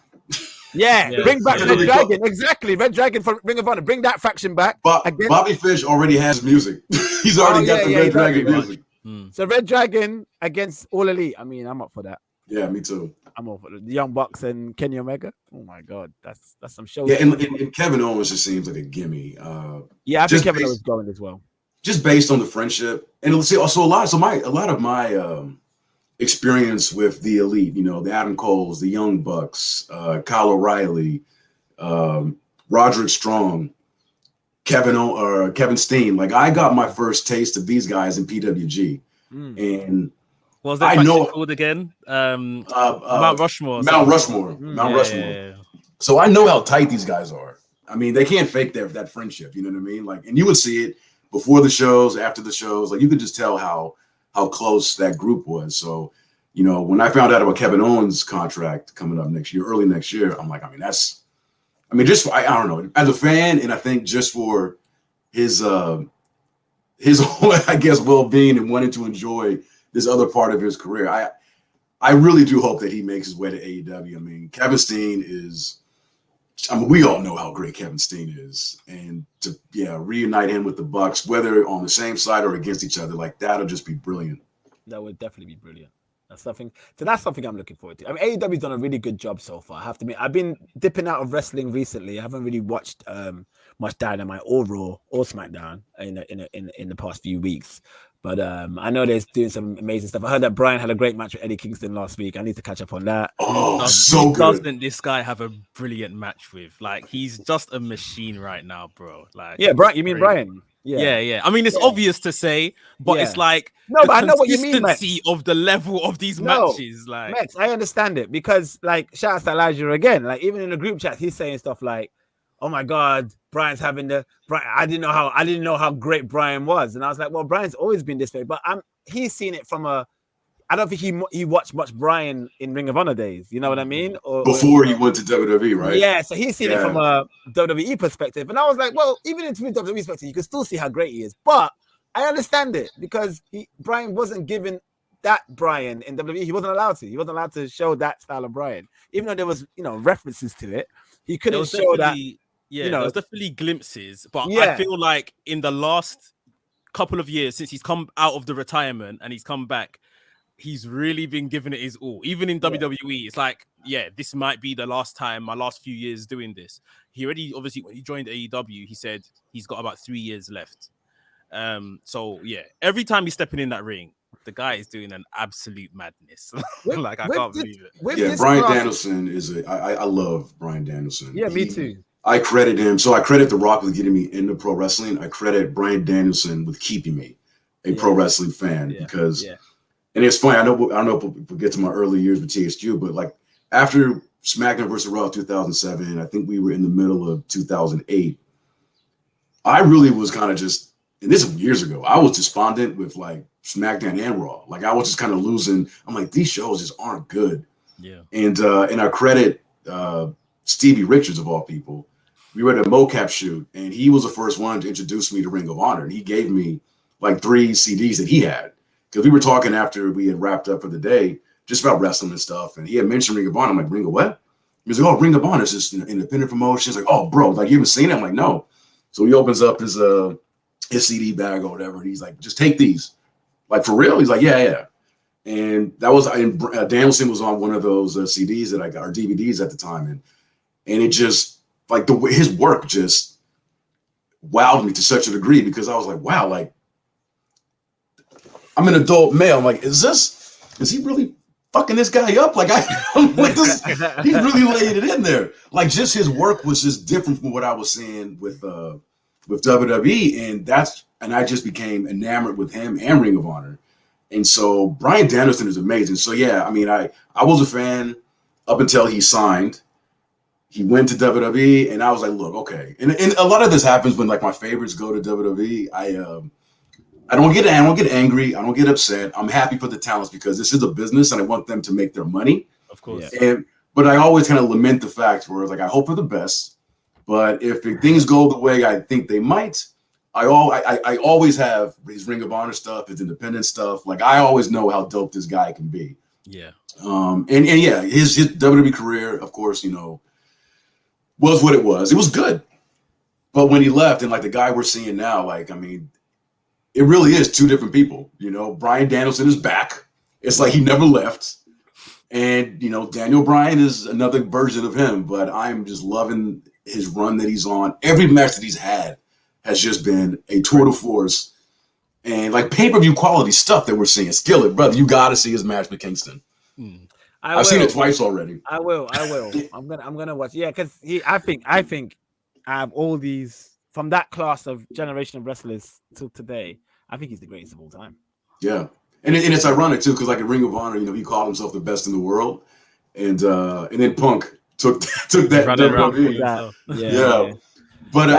Yeah, bring back Red Dragon. Exactly, Red Dragon from Ring of Honor. Bring that faction back. Bobby Fish already has music. He's already got the Red Dragon music. So Red Dragon against All Elite. I mean, I'm up for that. Yeah, me too. I'm up for the Young Bucks and Kenny Omega. Oh my God, that's some show. Yeah, and Kevin Owens just seems like a gimme. I think Kevin Owens is going as well. Just based on the friendship, and let's see, also a lot of my experience with the Elite, the Adam Coles, the Young Bucks, Kyle O'Reilly, Roderick Strong, Kevin Steen. Like I got my first taste of these guys in PWG, and what was that called again? Mount Rushmore. Mount Rushmore. Yeah. So I know how tight these guys are. I mean, they can't fake that friendship. You know what I mean? Like, and you would see it before the shows, after the shows. Like, you could just tell how close that group was. So, when I found out about Kevin Owens' contract coming up early next year, I'm like, I don't know, as a fan, and I think just for his whole, I guess, well-being and wanting to enjoy this other part of his career, I really do hope that he makes his way to AEW. I mean, Kevin Steen we all know how great Kevin Steen is, and to reunite him with the Bucks, whether on the same side or against each other, like that'll just be brilliant. That would definitely be brilliant. That's something I'm looking forward to. I mean, AEW's done a really good job so far. I have to admit, I've been dipping out of wrestling recently. I haven't really watched much Dynamite or Raw or SmackDown in the past few weeks. But I know they're doing some amazing stuff. I heard that Bryan had a great match with Eddie Kingston last week. I need to catch up on that. Oh, so good. Doesn't this guy have a brilliant match with? Like, he's just a machine right now, bro. Like, Brian. You mean Bryan? Yeah. I mean, it's obvious to say, but it's like but I know what you mean, Max. Of the level of these matches. Like, Max, I understand it because, like, shout out to Elijah again. Like, even in the group chat, he's saying stuff like, "Oh my God, Bryan's having I didn't know how great Bryan was," and I was like, "Well, Bryan's always been this way," but he's seen it from I don't think he watched much Bryan in Ring of Honor days. You know what I mean? Before he went to WWE, right? Yeah, so he's seen it from a WWE perspective, and I was like, well, even in WWE perspective, you can still see how great he is. But I understand it because Bryan wasn't given that Bryan in WWE. He wasn't allowed to. He wasn't allowed to show that style of Bryan, even though there was references to it. He couldn't show that. Yeah, there's definitely glimpses, but I feel like in the last couple of years since he's come out of the retirement and he's come back, he's really been giving it his all. Even in WWE, it's like, this might be the last time, my last few years doing this. He already, obviously, when he joined AEW, he said he's got about 3 years left. Every time he's stepping in that ring, the guy is doing an absolute madness. I can't believe it. Bryan Danielson I love Bryan Danielson. Yeah, me too. I credit him. So I credit The Rock with getting me into pro wrestling. I credit Bryan Danielson with keeping me a pro wrestling fan because, and it's funny. I don't know if we'll get to my early years with THQ, but like after SmackDown vs. Raw 2007, I think we were in the middle of 2008. I really was kind of just, and this is years ago, I was despondent with like SmackDown and Raw. Like I was just kind of losing. I'm like, these shows just aren't good. Yeah. And I credit Stevie Richards of all people. We were at a mocap shoot, and he was the first one to introduce me to Ring of Honor. And he gave me like 3 CDs that he had because we were talking after we had wrapped up for the day, just about wrestling and stuff. And he had mentioned Ring of Honor. I'm like, Ring of what? He was like, oh, Ring of Honor is just an independent promotion. He's like, oh, bro, like you haven't seen it? I'm like, no. So he opens up his CD bag or whatever, and he's like, just take these. Like, for real? He's like, yeah. And that was, Danielson was on one of those CDs that I got, or DVDs at the time. And it just, like the way his work just wowed me to such a degree because I was like, wow, like I'm an adult male. I'm like, is he really fucking this guy up? Like I'm like this, he really laid it in there. Like just his work was just different from what I was seeing with WWE. And I just became enamored with him and Ring of Honor. And so Bryan Danielson is amazing. So yeah, I mean, I was a fan up until he signed. he went to WWE, and I was like, look, okay. And a lot of this happens when like my favorites go to WWE. I don't get angry. I don't get upset. I'm happy for the talents because this is a business and I want them to make their money. Of course. But I always kind of lament the fact where it's like, I hope for the best. But if things go the way I think they might, I always have his Ring of Honor stuff, his independent stuff. Like I always know how dope this guy can be. Yeah. And yeah, his WWE career, of course, you know, was what it was. It was good. But when he left, and like the guy we're seeing now, like, I mean, it really is two different people. You know, Bryan Danielson is back. It's like he never left. And, you know, Daniel Bryan is another version of him, but I'm just loving his run that he's on. Every match that he's had has just been a tour de force and like pay-per-view quality stuff that we're seeing. Skillet, brother, you got to see his match with Kingston. I've seen it twice already. I will. I'm gonna watch. Yeah, because I think I have all these from that class of generation of wrestlers till today. I think he's the greatest of all time. Yeah. And it's ironic too, because like in Ring of Honor, you know, he called himself the best in the world, and then Punk took that. Yeah. But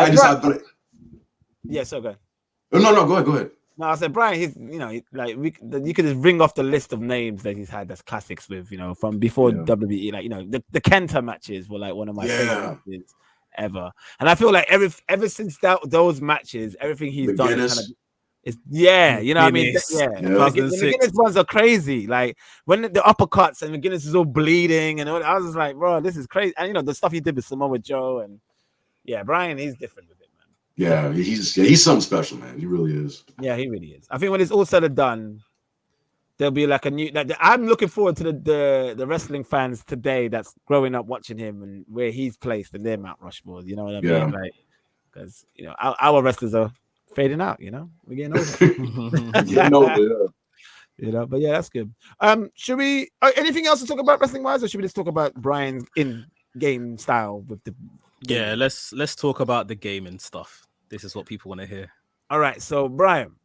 So good. No, go ahead. No, I said Bryan. He's you could just ring off the list of names that he's had that's classics with, you know, from before WWE. Like, you know, the Kenta matches were like one of my favorite matches ever, and I feel like ever since those matches, everything he's done is kind of. You know what I mean? The Guinness ones are crazy. Like when the uppercuts and the Guinness is all bleeding and all, I was just like, bro, this is crazy. And you know the stuff he did with Samoa Joe and Bryan, he's different with it, man. Yeah, he's something special, man. He really is. Yeah, he really is. I think when it's all said and done, there'll be like a new. I'm looking forward to the wrestling fans today that's growing up watching him and where he's placed in their Mount Rushmore. You know what I mean? Like, because you know our wrestlers are fading out, you know, we're getting older. You know, but yeah, that's good. Should we anything else to talk about wrestling wise, or should we just talk about Bryan's in-game style with the game? Let's talk about the gaming stuff. This is what people want to hear. All right, so Bryan,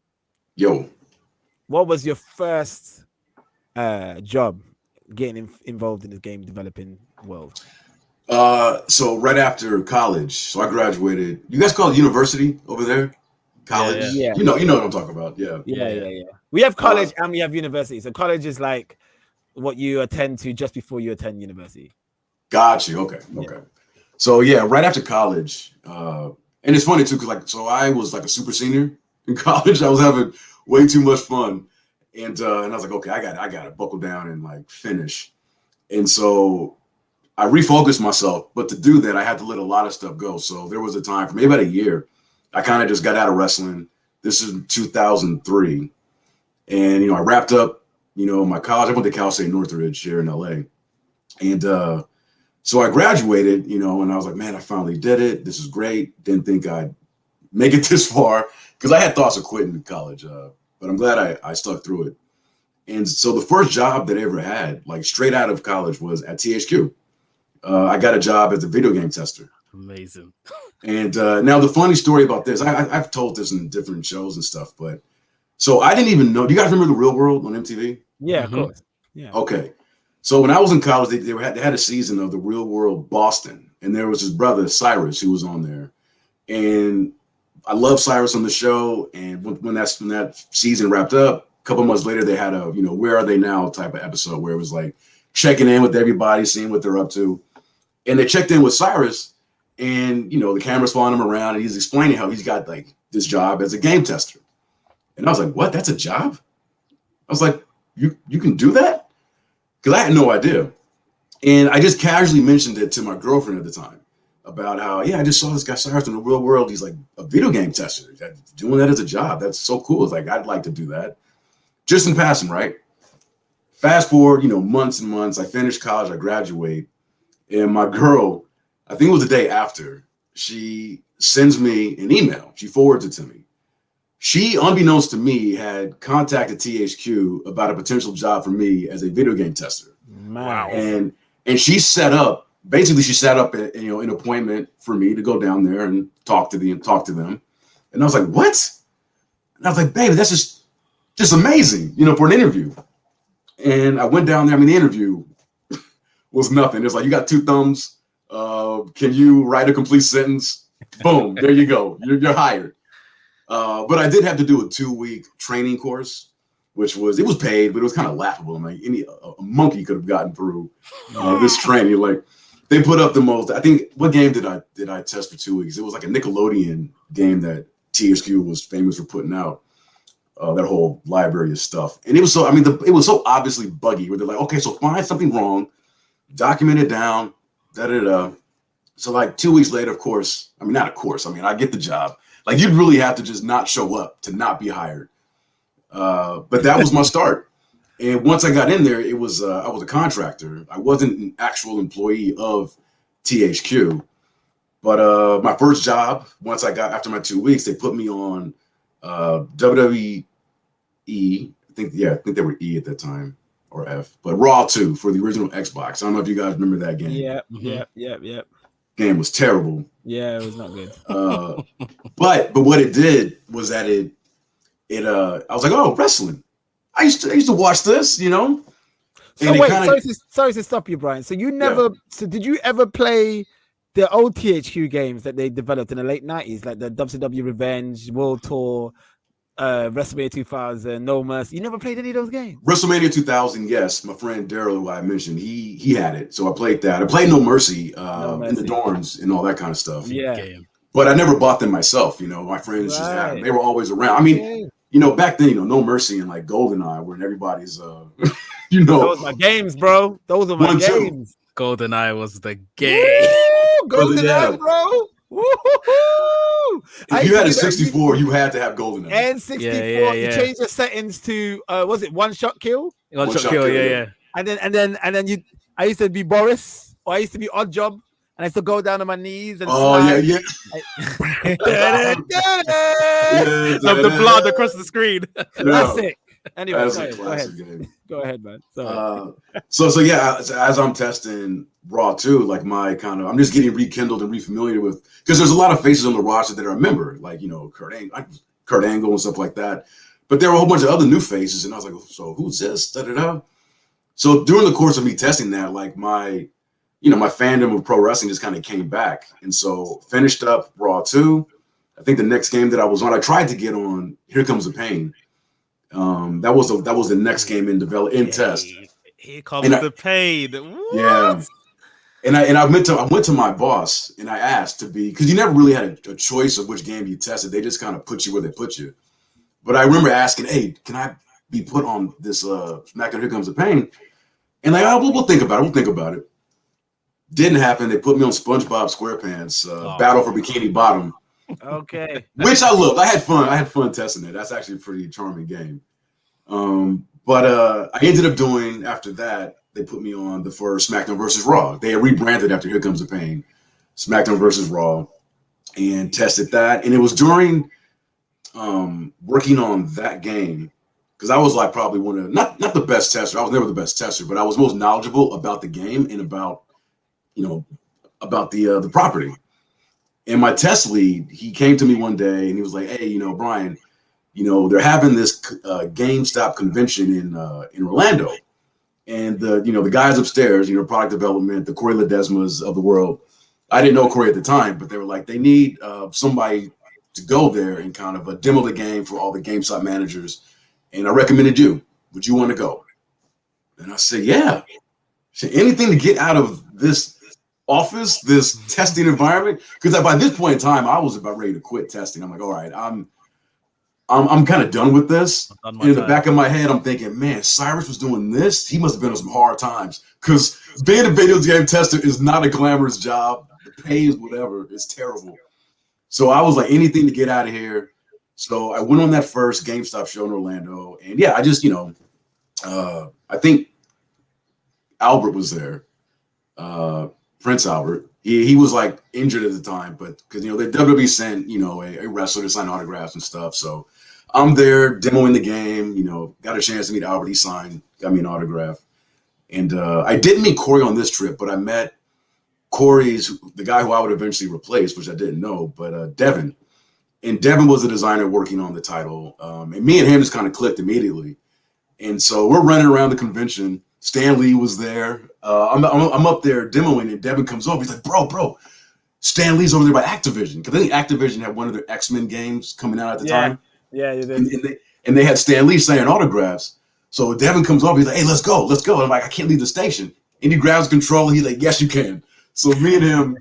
what was your first job getting involved in the game developing world? So right after college, so I graduated. You guys call it university over there? College, yeah. You know what I'm talking about. Yeah. We have college and we have university. So college is like what you attend to just before you attend university. Got you. Okay. So right after college, and it's funny too, because I was like a super senior in college. I was having way too much fun, and I was like, okay, I got to buckle down and like finish. And so I refocused myself, but to do that, I had to let a lot of stuff go. So there was a time for maybe about a year. I kind of just got out of wrestling. This is 2003. And, you know, I wrapped up, you know, my college. I went to Cal State Northridge here in LA. And so I graduated, you know, and I was like, man, I finally did it. This is great. Didn't think I'd make it this far because I had thoughts of quitting college. But I'm glad I stuck through it. And so the first job that I ever had, like straight out of college, was at THQ. I got a job as a video game tester. Amazing. And now the funny story about this, I've told this in different shows and stuff, but so I didn't even know. Do you guys remember The Real World on MTV? Yeah, of course. Yeah. Okay. So when I was in college, they had a season of The Real World Boston, and there was his brother Cyrus who was on there, and I love Cyrus on the show. And when that season wrapped up, a couple months later, they had a Where Are They Now type of episode where it was like checking in with everybody, seeing what they're up to, and they checked in with Cyrus. And, you know, the camera's following him around and he's explaining how he's got like this job as a game tester. And I was like, what? That's a job? I was like, you can do that? Because I had no idea. And I just casually mentioned it to my girlfriend at the time about how, I just saw this guy Cyrus in The Real World. He's like a video game tester. Doing that as a job. That's so cool. It's like, I'd like to do that. Just in passing, right? Fast forward, you know, months and months. I finished college. I graduate. And my girl, I think it was the day after, she sends me an email. She forwards it to me. She, unbeknownst to me, had contacted THQ about a potential job for me as a video game tester. Wow. And she set up an appointment for me to go down there and talk to them. And I was like, what? And I was like, baby, that's just amazing, you know, for an interview. And I went down there. I mean, the interview was nothing. It was like, you got two thumbs. Can you write a complete sentence? Boom, there you go. You're hired. But I did have to do a 2-week training course, which was paid, but it was kind of laughable. I mean, a monkey could have gotten through this training. Like they put up the most. I think what game did I test for 2 weeks? It was like a Nickelodeon game that THQ was famous for putting out. That whole library of stuff, and it was so. I mean, it was so obviously buggy. Where they're like, okay, so find something wrong, document it down, da da da. So like 2 weeks later, of course, I mean, not of course. I mean, I get the job. Like you'd really have to just not show up to not be hired. But that was my start. And once I got in there, it was I was a contractor. I wasn't an actual employee of THQ. But my first job, once I got after my 2 weeks, they put me on WWE. I think they were E at that time or F, but Raw 2 for the original Xbox. I don't know if you guys remember that game. Yeah. Game was terrible. Yeah, it was not good. But what it did was that it I was like, oh, wrestling. I used to watch this, you know. So wait, sorry to stop you, Brian. So you never so did you ever play the old THQ games that they developed in the late 90s, like the WCW Revenge, World Tour, WrestleMania 2000, No Mercy? You never played any of those games? WrestleMania 2000, yes. My friend Daryl, who I mentioned, he had it, so I played that. I played No Mercy, in the dorms and all that kind of stuff. Yeah, but I never bought them myself. You know, my friends just had them. They were always around. I mean, you know, back then, you know, No Mercy and like GoldenEye were in everybody's. You know, those are my games, bro. Those are my games. GoldenEye was the game. GoldenEye, bro. Woo-hoo-hoo! If you had a 64, you had to have GoldenEye. And 64, you changed the settings to was it one shot kill? One shot kill, yeah. And then I used to be Boris, or I used to be Odd Job, and I used to go down on my knees and slide. The blood across the screen. Classic. Anyway, that's a classic game. Go ahead, man. So yeah, as I'm testing Raw 2, like I'm just getting rekindled and refamiliar with, because there's a lot of faces on the roster that I remember, like, you know, Kurt Angle and stuff like that. But there were a whole bunch of other new faces, and I was like, so who's this? Da-da-da. So during the course of me testing that, like my fandom of pro wrestling just kind of came back, and so finished up Raw 2. I think the next game that I was on, I tried to get on Here Comes the Pain. That was the next game in test. Here comes the pain. What? Yeah, and I went to my boss and I asked to be, because you never really had a choice of which game you tested. They just kind of put you where they put you. But I remember asking, "Hey, can I be put on this SmackDown Here Comes the Pain?" And like, oh, we'll think about it. We'll think about it. Didn't happen. They put me on SpongeBob SquarePants Battle for Bikini Bottom. Okay. Which I loved. I had fun testing it. That's actually a pretty charming game. But I ended up doing, after that, they put me on the first SmackDown versus Raw. They had rebranded after Here Comes the Pain, SmackDown versus Raw, and tested that. And it was during working on that game, because I was like probably one of, not the best tester. I was never the best tester, but I was most knowledgeable about the game and about the property. And my test lead, he came to me one day and he was like, "Hey, you know, Brian, you know, they're having this GameStop convention in Orlando, and the guys upstairs, you know, product development, the Corey Ledesmas of the world. I didn't know Corey at the time, but they were like, they need somebody to go there and kind of demo the game for all the GameStop managers, and I recommended you. Would you want to go?" And I said, "Yeah." Said, anything to get out of this office, this testing environment, because by this point in time, I was about ready to quit testing. I'm like, all right, I'm kind of done with this. And in the back of my head, I'm thinking, man, Cyrus was doing this. He must have been on some hard times, because being a video game tester is not a glamorous job. The pay is whatever. It's terrible. So I was like, anything to get out of here. So I went on that first GameStop show in Orlando, and yeah, I just, I think Albert was there. Prince Albert, he was like injured at the time, but because the WWE sent a wrestler to sign autographs and stuff. So I'm there demoing the game. Got a chance to meet Albert. He got me an autograph, and I didn't meet Corey on this trip, but I met the guy who I would eventually replace, which I didn't know, but Devin. And Devin was the designer working on the title, and me and him just kind of clicked immediately. And so we're running around the convention. Stan Lee was there. I'm up there demoing, and Devin comes over. He's like, bro, Stan Lee's over there by Activision, because I think Activision had one of their X-Men games coming out at the time. Yeah, you did. And they had Stan Lee signing autographs. So Devin comes over. He's like, hey, let's go. I'm like, I can't leave the station. And he grabs control. And he's like, yes, you can. So me and him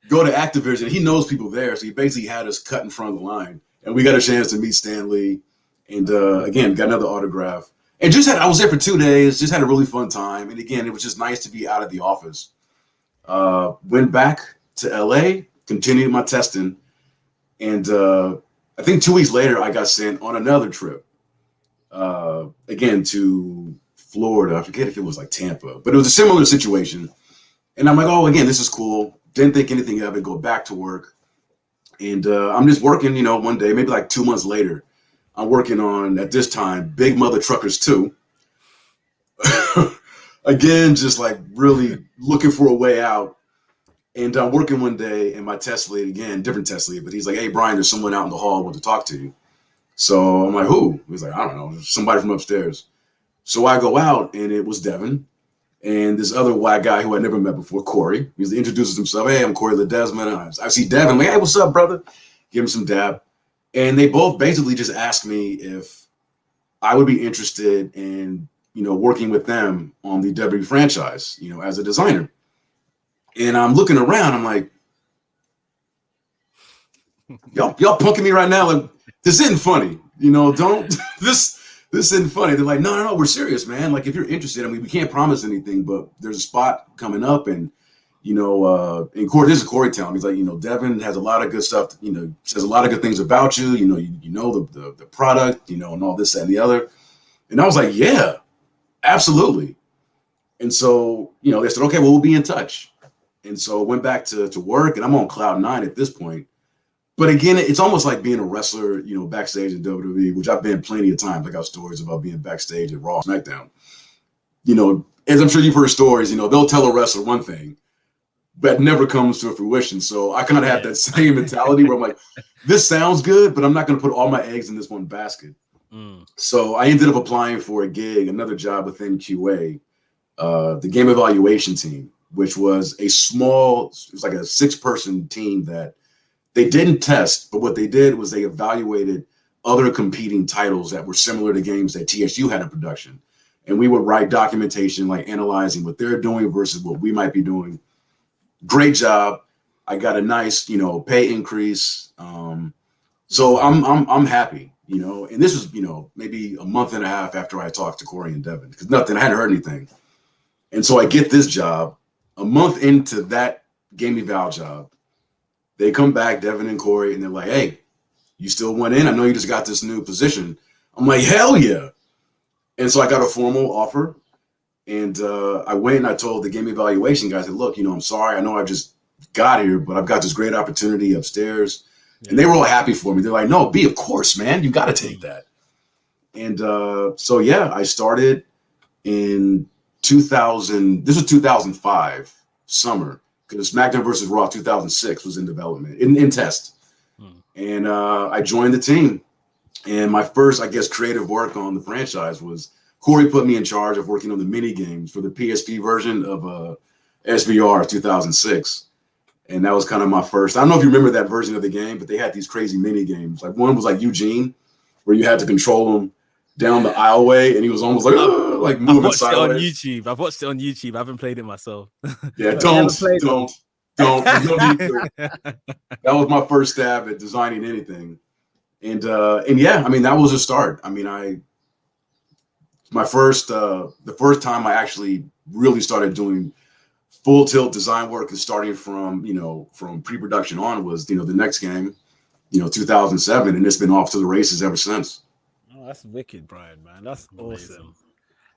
go to Activision. He knows people there, so he basically had us cut in front of the line, and we got a chance to meet Stan Lee. And again, got another autograph. And I was there for 2 days. Just had a really fun time. And again, it was just nice to be out of the office. Went back to LA, continued my testing, and I think 2 weeks later, I got sent on another trip. Again to Florida. I forget if it was like Tampa, but it was a similar situation. And I'm like, oh, again, this is cool. Didn't think anything of it. Go back to work, and I'm just working. One day, maybe like 2 months later, I'm working on, at this time, Big Mother Truckers 2. Again, just like really looking for a way out. And I'm working one day, and my test lead, again, different test lead, but he's like, hey, Brian, there's someone out in the hall who wants to talk to you. So I'm like, who? He's like, I don't know, somebody from upstairs. So I go out, and it was Devin and this other white guy who I'd never met before, Corey. He introduces himself. Hey, I'm Corey Ledesma. I see Devin. I'm like, hey, what's up, brother? Give him some dap. And they both basically just asked me if I would be interested in, working with them on the WWE franchise, as a designer. And I'm looking around. I'm like, y'all punking me right now. Like, this isn't funny. Don't this isn't funny. They're like, no, we're serious, man. Like, if you're interested, I mean, we can't promise anything, but there's a spot coming up, and in Corey, this is Corey telling me, he's like, Devin has a lot of good stuff. Says a lot of good things about you. The product, and all this, that, and the other. And I was like, yeah, absolutely. And so, they said, okay, well, we'll be in touch. And so I went back to work, and I'm on cloud 9 at this point. But again, it's almost like being a wrestler, backstage in WWE, which I've been plenty of times. I got stories about being backstage at Raw, SmackDown. As I'm sure you've heard stories, they'll tell a wrestler one thing, but it never comes to fruition. So I kind of have that same mentality where I'm like, this sounds good, but I'm not going to put all my eggs in this one basket. So I ended up applying for a gig, another job within QA, the game evaluation team, which was it was like a 6-person team that they didn't test, but what they did was they evaluated other competing titles that were similar to games that TSU had in production. And we would write documentation, like analyzing what they're doing versus what we might be doing. Great job. I got a nice, pay increase. So I'm happy, and this was, maybe a month and a half after I talked to Corey and Devin, because I hadn't heard anything. And so I get this job. A month into that game eval job, they come back, Devin and Corey, and they're like, hey, you still want in? I know you just got this new position. I'm like, hell yeah. And so I got a formal offer, and I went and I told the game evaluation guys, look, I'm sorry. I know I just got here, but I've got this great opportunity upstairs. Yeah. And they were all happy for me. They're like, no, B, of course, man. You got to take that. And so, yeah, I started in 2000. This was 2005 summer, because SmackDown versus Raw 2006 was in development, in test. And I joined the team. And my first, I guess, creative work on the franchise was Corey put me in charge of working on the mini games for the PSP version of SVR 2006. And that was kind of my first. I don't know if you remember that version of the game, but they had these crazy mini games. Like one was like Eugene, where you had to control him down the aisleway, and he was almost like moving sideways. I've watched it on YouTube. I haven't played it myself. Yeah, don't. There's no need to. That was my first stab at designing anything. And yeah, I mean, that was a start. I mean, the first time I actually really started doing full tilt design work is starting from pre-production on was, the next game, 2007. And it's been off to the races ever since. Oh, that's wicked, Brian, man. That's awesome.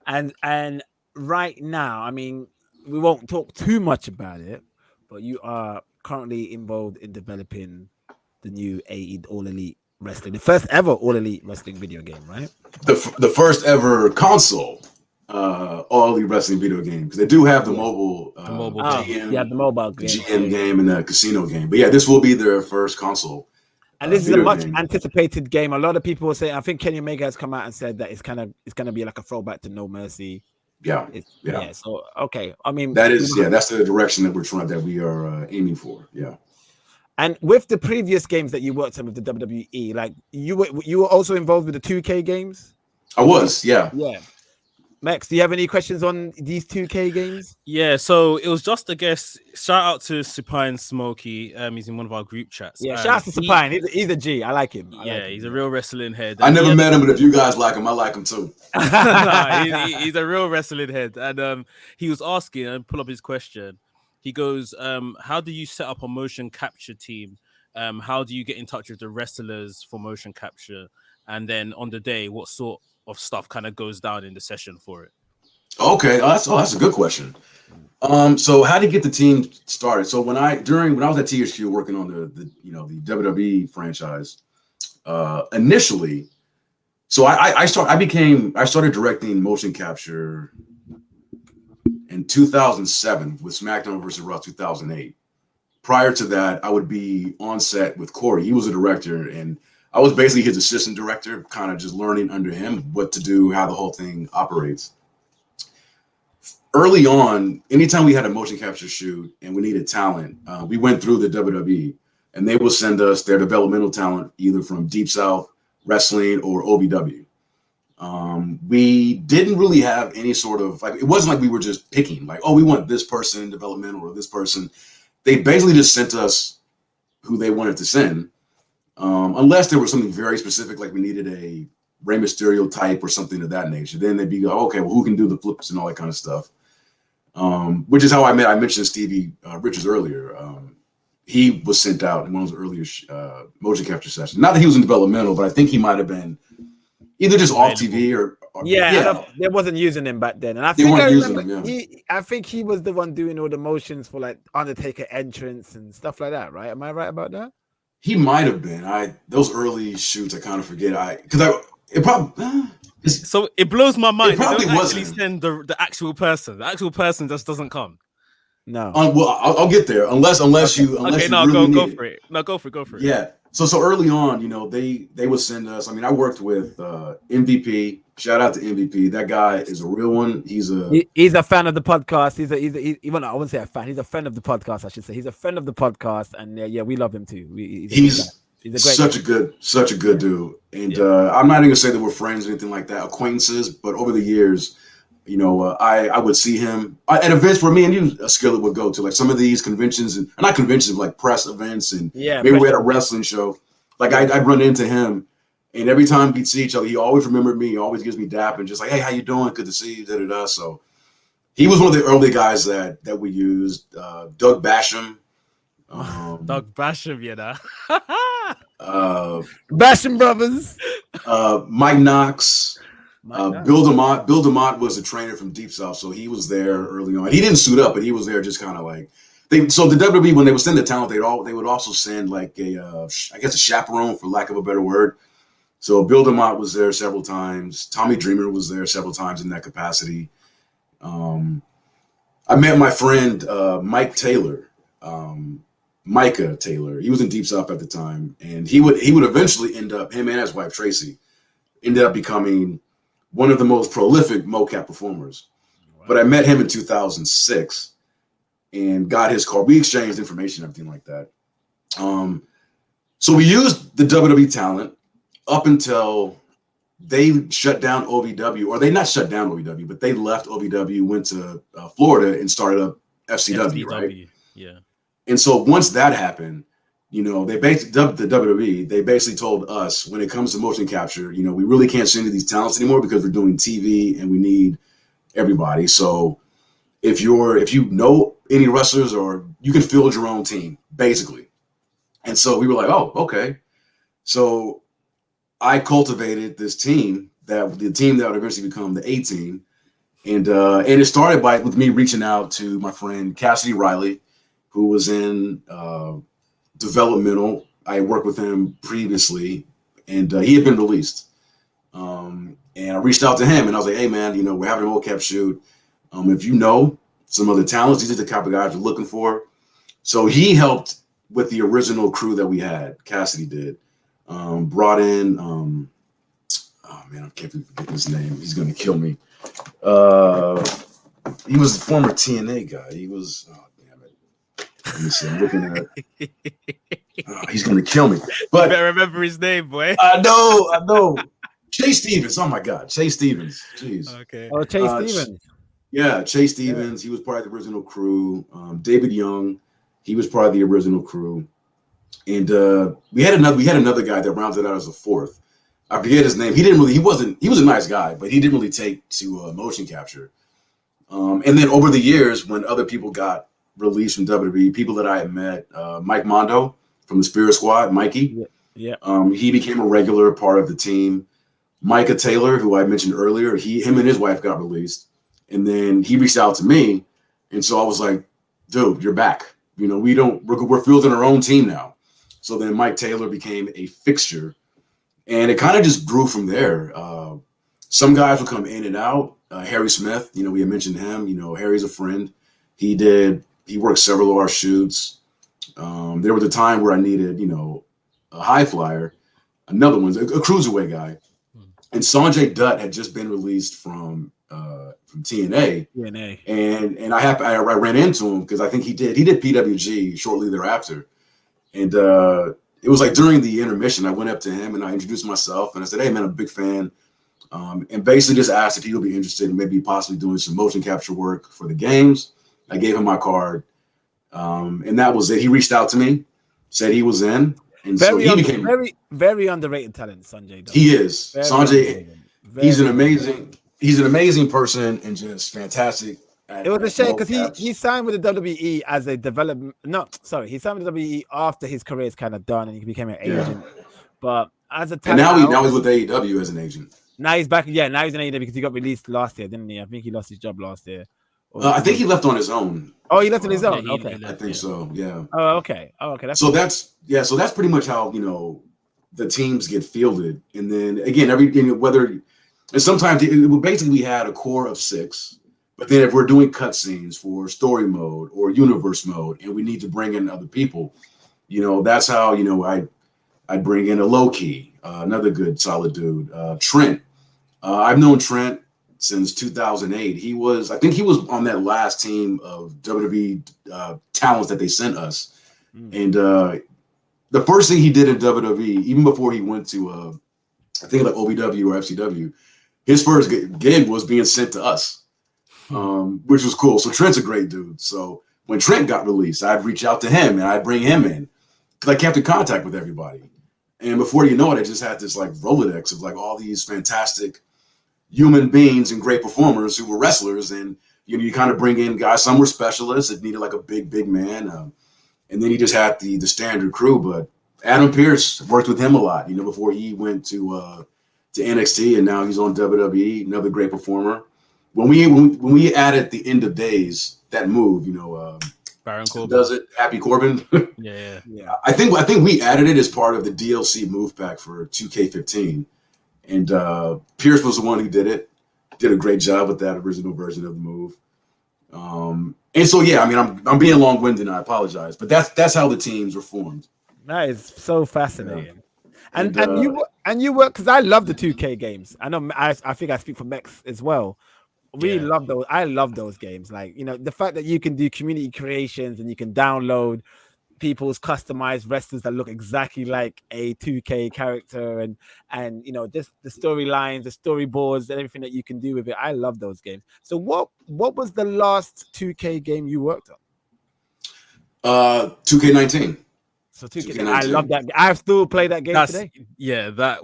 And right now, I mean, we won't talk too much about it, but you are currently involved in developing the new All Elite Wrestling, the first ever All Elite Wrestling video game, right? The first ever console All Elite Wrestling video game, because they do have the mobile GM, the mobile game, GM game and the casino game. But yeah, this will be their first console. And this is a much anticipated game. A lot of people will say, I think Kenny Omega has come out and said that it's going to be like a throwback to No Mercy. Yeah. So okay, I mean that's the direction that we are aiming for. Yeah. And with the previous games that you worked on with the WWE, like you were also involved with the 2K games. I was, yeah. Max, do you have any questions on these 2K games? Yeah, so it was just, I guess, shout out to Supine Smokey. He's in one of our group chats. Yeah, shout out to Supine. He's a G. I like him. He's a real wrestling head. I never met him, but if you guys like him, I like him too. He's a real wrestling head. And he was asking, and pull up his question. He goes, how do you set up a motion capture team? How do you get in touch with the wrestlers for motion capture? And then on the day, what sort of stuff kind of goes down in the session for it? Okay, that's a good question. So how do you get the team started? So when I was at THQ working on the WWE franchise, initially, so I started directing motion capture in 2007 with SmackDown versus Raw 2008. Prior to that, I would be on set with Corey. He was a director, and I was basically his assistant director, kind of just learning under him what to do, how the whole thing operates. Early on, anytime we had a motion capture shoot and we needed talent, we went through the WWE, and they will send us their developmental talent either from Deep South Wrestling or OVW. We didn't really have any sort of, like, it wasn't like we were just picking, like, oh, we want this person developmental or this person. They basically just sent us who they wanted to send, unless there was something very specific, like we needed a Rey Mysterio type or something of that nature. Then they'd be, okay, well, who can do the flips and all that kind of stuff? Which is how I mentioned Stevie Richards earlier. He was sent out in one of those earlier motion capture sessions. Not that he was in developmental, but I think he might have been either just off TV or they wasn't using him back then. And I think he was the one doing all the motions for like Undertaker entrance and stuff like that, right? Am I right about that? He might have been. Those early shoots, I kind of forget. So it blows my mind. It probably they don't wasn't. actually send the actual person. The actual person just doesn't come. No. Well, I'll get there. Unless you really go for it. No, go for it. Yeah. So early on, they would send us. I mean, I worked with MVP. Shout out to MVP. That guy is a real one. He's a fan of the podcast. Even I wouldn't say a fan. He's a friend of the podcast. I should say he's a friend of the podcast, and we love him too. He's a great such a good dude. And I'm not even gonna say that we're friends or anything like that, acquaintances. But over the years, I would see him at events where me and you, Skillet, would go to, like some of these conventions and not conventions, like press events, and maybe we had a wrestling show. Like I'd run into him, and every time we'd see each other, he always remembered me. He always gives me dap and just like, hey, how you doing? Good to see you. Da da da. So he was one of the early guys that we used. Doug Basham. Doug Basham, Basham brothers. Mike Knox. Bill DeMott was a trainer from Deep South, so he was there early on. He didn't suit up, but he was there just kind of like so the WWE, when they would send the talent, they would also send like a chaperone, for lack of a better word. So Bill DeMott was there several times. Tommy Dreamer was there several times in that capacity. I met my friend Mike Taylor, Micah Taylor. He was in Deep South at the time, and he would eventually end up, him and his wife Tracy, ended up becoming one of the most prolific mocap performers. Wow. But I met him in 2006 and got his card. We exchanged information, everything like that. So we used the WWE talent up until they shut down OVW, or they not shut down OVW, but they left OVW, went to Florida and started up FCW, right? Yeah. And so once that happened, they basically, the WWE, they basically told us, when it comes to motion capture, we really can't send you these talents anymore because we're doing TV and we need everybody. So if you know any wrestlers, or you can field your own team, basically. And so we were like, oh, okay. So I cultivated this team, the team that would eventually become the A team. And it started with me reaching out to my friend Cassidy Riley, who was in developmental. I worked with him previously, and he had been released. And I reached out to him, and I was like, hey, man, we're having a mocap shoot. If you know some other talents, these are the type of guys we're looking for. So he helped with the original crew that we had. Cassidy did. Brought in, man, I can't forget his name. He's gonna kill me. He was the former TNA guy. He was. Oh, damn it. Let me see. I'm looking at. He's gonna kill me. But you better remember his name, boy. I know. Chase Stevens. Oh my God, Chase Stevens. Jeez. Okay. Oh, Chase Stevens. Yeah, Chase Stevens. He was part of the original crew. David Young. He was part of the original crew. And we had another guy that rounded out as a fourth. I forget his name. He was a nice guy, but he didn't really take to motion capture. And then over the years, when other people got released from WWE, people that I had met, Mike Mondo from the Spirit Squad, Mikey. Yeah. He became a regular part of the team. Micah Taylor, who I mentioned earlier, him and his wife got released. And then he reached out to me. And so I was like, dude, you're back. You know, we're fielding our own team now. So then Mike Taylor became a fixture. And it kind of just grew from there. Some guys would come in and out. Harry Smith, you know, we had mentioned him. You know, Harry's a friend. He worked several of our shoots. There was a time where I needed, you know, a high flyer, another one, a cruiserweight guy. And Sanjay Dutt had just been released from TNA. And I ran into him because I think he did PWG shortly thereafter. And it was like during the intermission, I went up to him and I introduced myself and I said, hey man, I'm a big fan. And basically just asked if he would be interested in maybe possibly doing some motion capture work for the games. I gave him my card. And that was it. He reached out to me, said he was in. And so he became very underrated talent, Sanjay Dutt. He is. Sanjay, he's an amazing person and just fantastic. It was a shame because he signed with the WWE as a development. No, sorry, he signed with the WWE after his career is kind of done and he became an agent. But as a talent, and now he's with AEW as an agent. Now he's back. Yeah, now he's in AEW because he got released last year, didn't he? I think he lost his job last year. I think he left on his own. Oh, he left on his own. Okay, I think so. Yeah. Oh, okay. So that's pretty much how, you know, the teams get fielded, and then again, sometimes we had a core of 6, but then if we're doing cutscenes for story mode or universe mode, and we need to bring in other people, you know, that's how, you know, I bring in a Low-Key, another good solid dude, Trent. I've known Trent since 2008. I think he was on that last team of WWE talents that they sent us. And the first thing he did in WWE, even before he went to, I think like OVW or FCW, his first gig was being sent to us, which was cool. So Trent's a great dude. So when Trent got released, I'd reach out to him and I'd bring him in because I kept in contact with everybody. And before you know it, I just had this like Rolodex of like all these fantastic human beings and great performers who were wrestlers. And, you know, you kind of bring in guys, some were specialists that needed like a big man. And then he just had the standard crew. But Adam Pearce worked with him a lot, you know, before he went to NXT, and now he's on WWE, another great performer. When we added the End of Days, that move, you know, Baron Corbin does it, Happy Corbin. yeah. I think we added it as part of the DLC move pack for 2K15. And Pierce was the one who did it. Did a great job with that original version of the move. And so yeah, I mean, I'm being long-winded and I apologize, but that's how the teams were formed. That is so fascinating. Yeah. And you work because I love the 2K games. I know I think I speak for Mex as well. We love those. I love those games. Like, you know, the fact that you can do community creations and you can download people's customized wrestlers that look exactly like a 2K character, and you know, just the storylines, the storyboards, and everything that you can do with it. I love those games. So what was the last 2K game you worked on? 2K19. So 2K19. I love that. I still play that game today. Yeah, the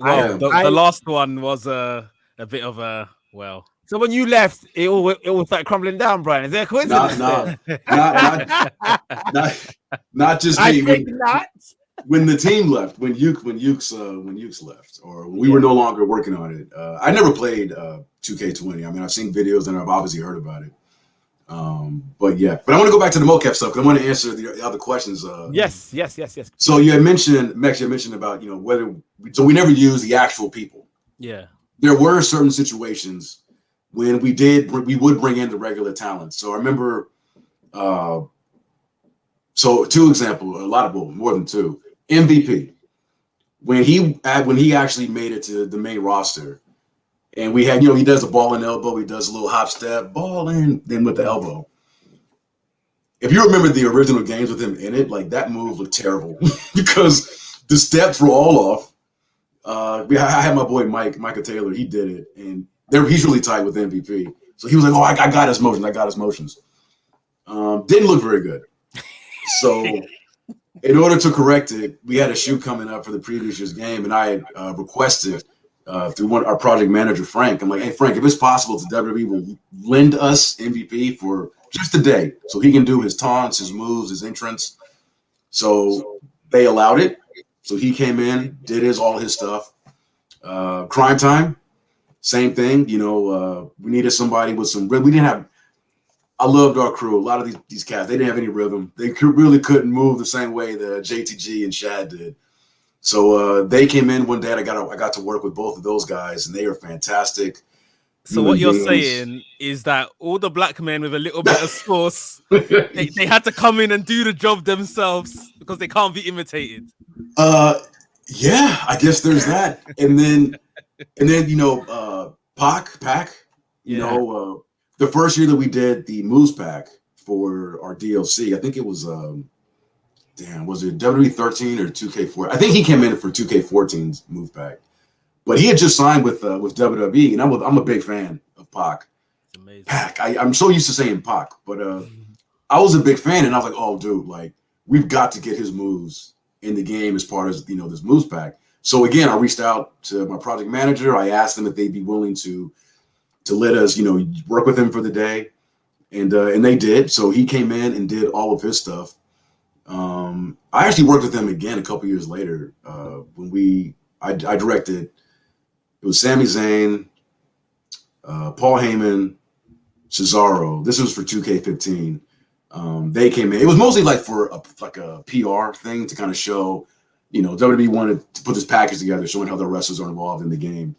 last one was a bit of a So when you left, it all started crumbling down, Brian. Is there a coincidence? Not just me. When the team left, when Yukes left, or we were no longer working on it. I never played 2K20. I mean, I've seen videos and I've obviously heard about it. But I want to go back to the mocap stuff because I want to answer the other questions. Yes. So you had mentioned, Max, about, you know, we never use the actual people. Yeah. There were certain situations when we would bring in the regular talent. So I remember, so 2 examples, more than 2. MVP, when he actually made it to the main roster, And we had, he does a ball and elbow. He does a little hop step, ball in, then with the elbow. If you remember the original games with him in it, like that move looked terrible because the steps were all off. I had my boy Micah Taylor. He did it, and he's really tight with MVP. So he was like, "Oh, I got his motions. I got his motions." Didn't look very good. So in order to correct it, we had a shoot coming up for the previous year's game, and I had requested through our project manager, Frank. I'm like, "Hey, Frank, if it's possible, the WWE will lend us MVP for just a day so he can do his taunts, his moves, his entrance." So they allowed it. So he came in, did all his stuff. Crime Time, same thing. We needed somebody with some rhythm. We didn't have. I loved our crew. A lot of these cats, they didn't have any rhythm. They really couldn't move the same way that JTG and Shad did. So they came in one day. And I got to work with both of those guys, and they are fantastic. So what you're saying is that all the black men with a little bit of sauce, they had to come in and do the job themselves because they can't be imitated. Yeah, I guess there's that. And then Pac, the first year that we did the Moves Pack for our DLC, I think it was was it WWE 13 or 2K4? I think he came in for 2K14's Move Pack. But he had just signed with WWE, and I'm a big fan of Pac. It's amazing. Pac. I'm so used to saying Pac, but I was a big fan, and I was like, "Oh, dude, like we've got to get his moves in the game as part of this moves pack." So again, I reached out to my project manager. I asked them if they'd be willing to let us, work with him for the day, and they did. So he came in and did all of his stuff. I actually worked with him again a couple years later when I directed. It was Sami Zayn, Paul Heyman, Cesaro. This was for 2K15. They came in. It was mostly like for a PR thing to kind of show, WWE wanted to put this package together, showing how the wrestlers are involved in the game.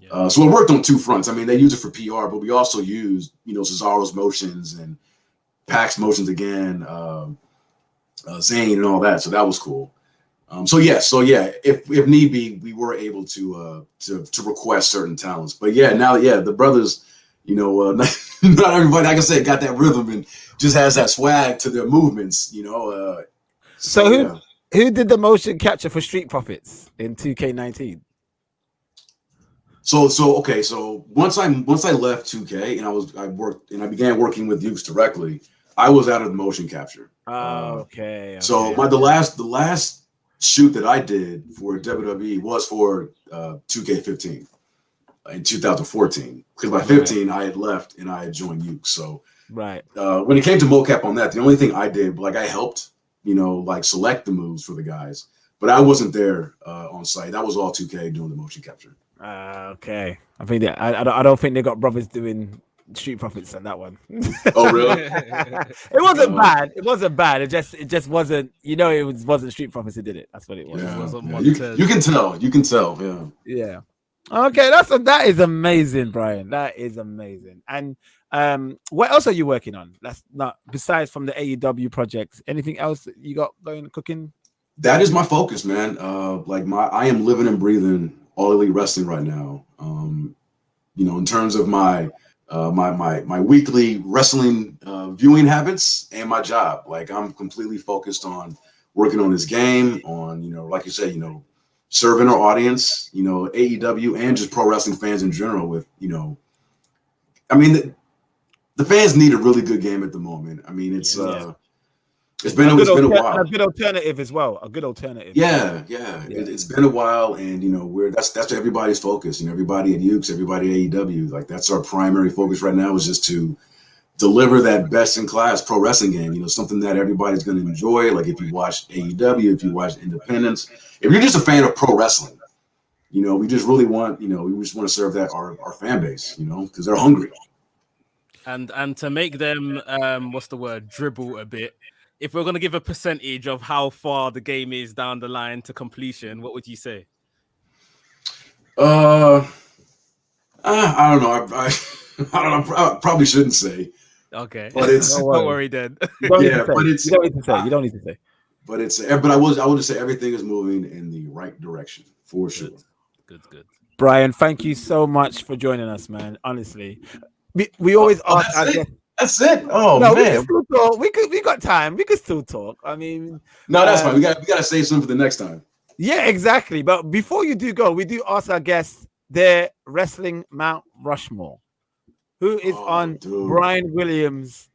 Yeah. So it worked on two fronts. I mean, they used it for PR, but we also used, Cesaro's motions and Pac's motions again, Zayn and all that. So that was cool. So yeah, if need be, we were able to request certain talents. But the brothers, not everybody, like I said, got that rhythm and just has that swag to their movements, So who did the motion capture for Street Profits in 2K19? So once I left 2K and I began working with Yukes directly, I was out of the motion capture. Okay. So the last shoot that I did for WWE was for 2K15 in 2014, because by 15 I had left and I had joined Yukes. So when it came to mocap on that, the only thing I did, I helped select the moves for the guys, but I wasn't there on site. That was all 2K doing the motion capture. Okay. I think that I don't think they got brothers doing Street Profits on that one. Oh really? It wasn't bad. It wasn't bad. It just wasn't. It wasn't Street Profits who did it. That's what it was. Yeah. It wasn't You can tell. You can tell. Yeah. Yeah. Okay. That is amazing, Brian. That is amazing. And what else are you working on? That's not besides from the AEW projects. Anything else that you got going cooking? That is my focus, man. I am living and breathing All Elite Wrestling right now. In terms of my weekly wrestling viewing habits and my job. I'm completely focused on working on this game, on, like you said, serving our audience, AEW and just pro wrestling fans in general with, the fans need a really good game at the moment. I mean, it's been a while. A good alternative as well. A good alternative. Yeah. It's been a while, and that's everybody's focus. Everybody at Yukes, everybody at AEW, that's our primary focus right now, is just to deliver that best in class pro wrestling game. Something that everybody's going to enjoy. Like if you watch AEW, if you watch Independence, if you're just a fan of pro wrestling, we just really want, we just want to serve that our fan base, because they're hungry. And to make them, dribble a bit. If we're going to give a percentage of how far the game is down the line to completion, what would you say? I don't know. I don't know. I probably shouldn't say. Okay. But it's don't worry then. You don't need to say. You don't need to say. But I would just say everything is moving in the right direction for sure. Good. Bryan, thank you so much for joining us, man. Honestly, we always ask. That's it. Oh no, man, we can still talk. We got time. We can still talk. I mean, no, that's fine. We got to save some for the next time. Yeah, exactly. But before you do go, we do ask our guests their wrestling Mount Rushmore. Who is on Bryan Williams'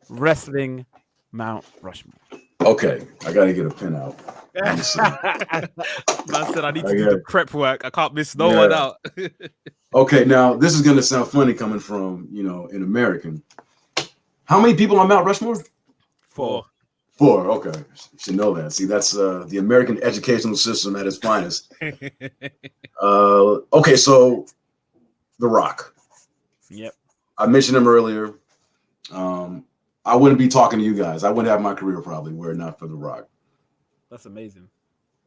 wrestling Mount Rushmore? Okay, I got to get a pin out. Man said I need to do the prep work. I can't miss no one out. Okay, now this is gonna sound funny coming from an American. How many people on Mount Rushmore? 4. 4. Okay, you should know that. See, that's the American educational system at its finest. Okay, so The Rock. Yep. I mentioned him earlier. I wouldn't be talking to you guys. I wouldn't have my career probably were it not for The Rock. That's amazing.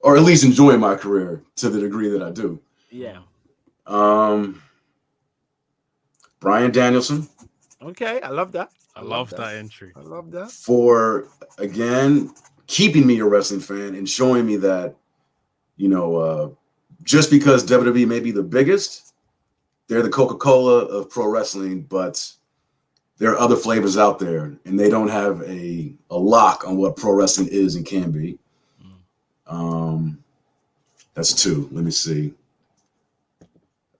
Or at least enjoying my career to the degree that I do. Yeah. Bryan Danielson. Okay, I love that. I love that entry. I love that. For, again, keeping me a wrestling fan and showing me that, just because WWE may be the biggest, they're the Coca-Cola of pro wrestling, but there are other flavors out there, and they don't have a lock on what pro wrestling is and can be. That's 2. Let me see.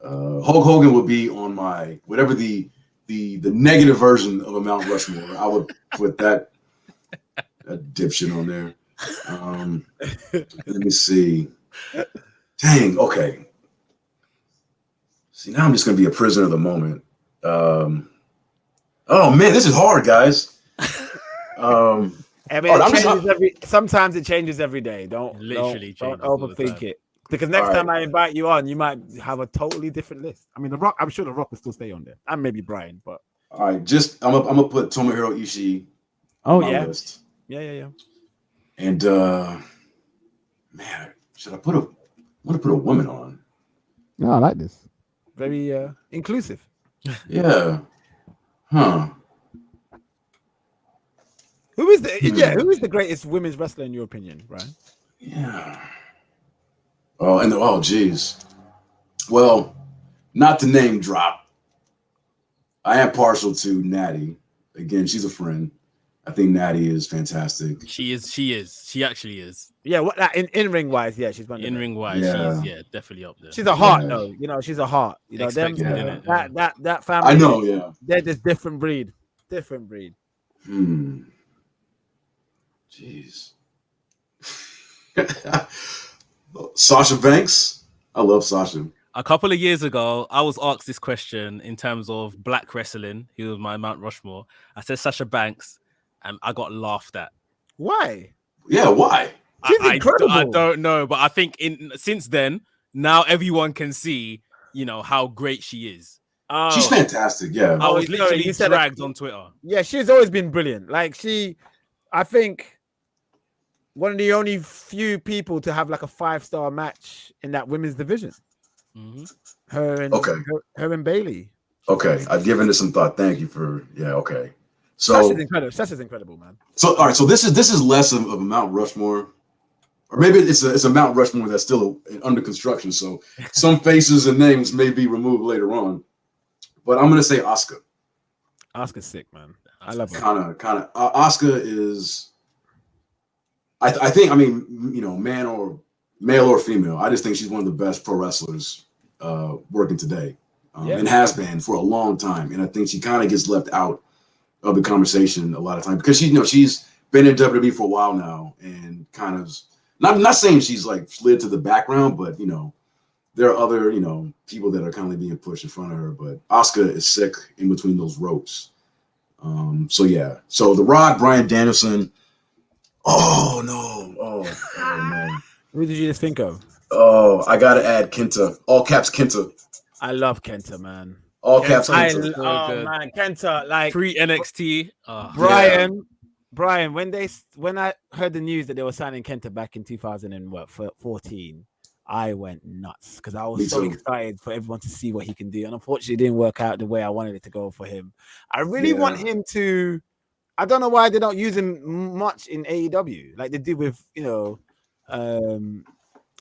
Hulk Hogan would be on my whatever the negative version of a Mount Rushmore. I would put that dipshit on there. Let me see. Dang. Okay. See, now I'm just gonna be a prisoner of the moment. Oh man, this is hard, guys. I mean, sometimes it changes every day. Don't overthink it. Because next time I invite you on, you might have a totally different list. I mean, The Rock. I'm sure The Rock will still stay on there, and maybe Bryan. But all right, I'm gonna put Tomohiro Ishii on my list. Yeah. And man, should I put I want to put a woman on. No, I like this. Very inclusive. Yeah. Huh. Who is the greatest women's wrestler in your opinion, Bryan? Yeah. Oh, geez. Well, not to name drop. I am partial to Natty. Again, she's a friend. I think Natty is fantastic. She is. She actually is. Yeah, what in ring wise, she's one. In ring wise, she's definitely up there. She's a heart, though. She's a heart. Them that family. I know, yeah. They're just different breed. Jeez. Sasha Banks. I love Sasha. A couple of years ago, I was asked this question in terms of black wrestling. He was my Mount Rushmore. I said Sasha Banks, and I got laughed at. Why? Yeah, why? She's incredible. I don't know, but I think since then, now everyone can see, how great she is. She's fantastic. Yeah, I was literally dragged on Twitter. Yeah, she's always been brilliant. Like I think one of the only few people to have like a 5-star match in that women's division. Mm-hmm. Her and Bailey. Okay, I've given this some thought. Thank you for okay. So Sasha's incredible, man. So all right, so this is less of a Mount Rushmore, or maybe it's a Mount Rushmore that's still under construction. So some faces and names may be removed later on, but I'm gonna say Asuka. Asuka's sick, man. I love her. Kind of. Asuka is. I think. I mean, male or female. I just think she's one of the best pro wrestlers working today, and has been for a long time. And I think she kind of gets left out of the conversation a lot of times because she's been in WWE for a while now, and kind of not saying she's like slid to the background, but there are other people that are kind of being pushed in front of her. But Asuka is sick in between those ropes. So The Rock, Bryan Danielson. Oh man. Who did you just think of? Oh, I gotta add Kenta. All caps Kenta. I love Kenta, man. All caps Kenta. Man, Kenta, like pre NXT. Bryan, when I heard the news that they were signing Kenta back in 2014, I went nuts because I was so excited for everyone to see what he can do. And unfortunately, it didn't work out the way I wanted it to go for him. I really want him to. I don't know why they don't use him much in AEW like they did with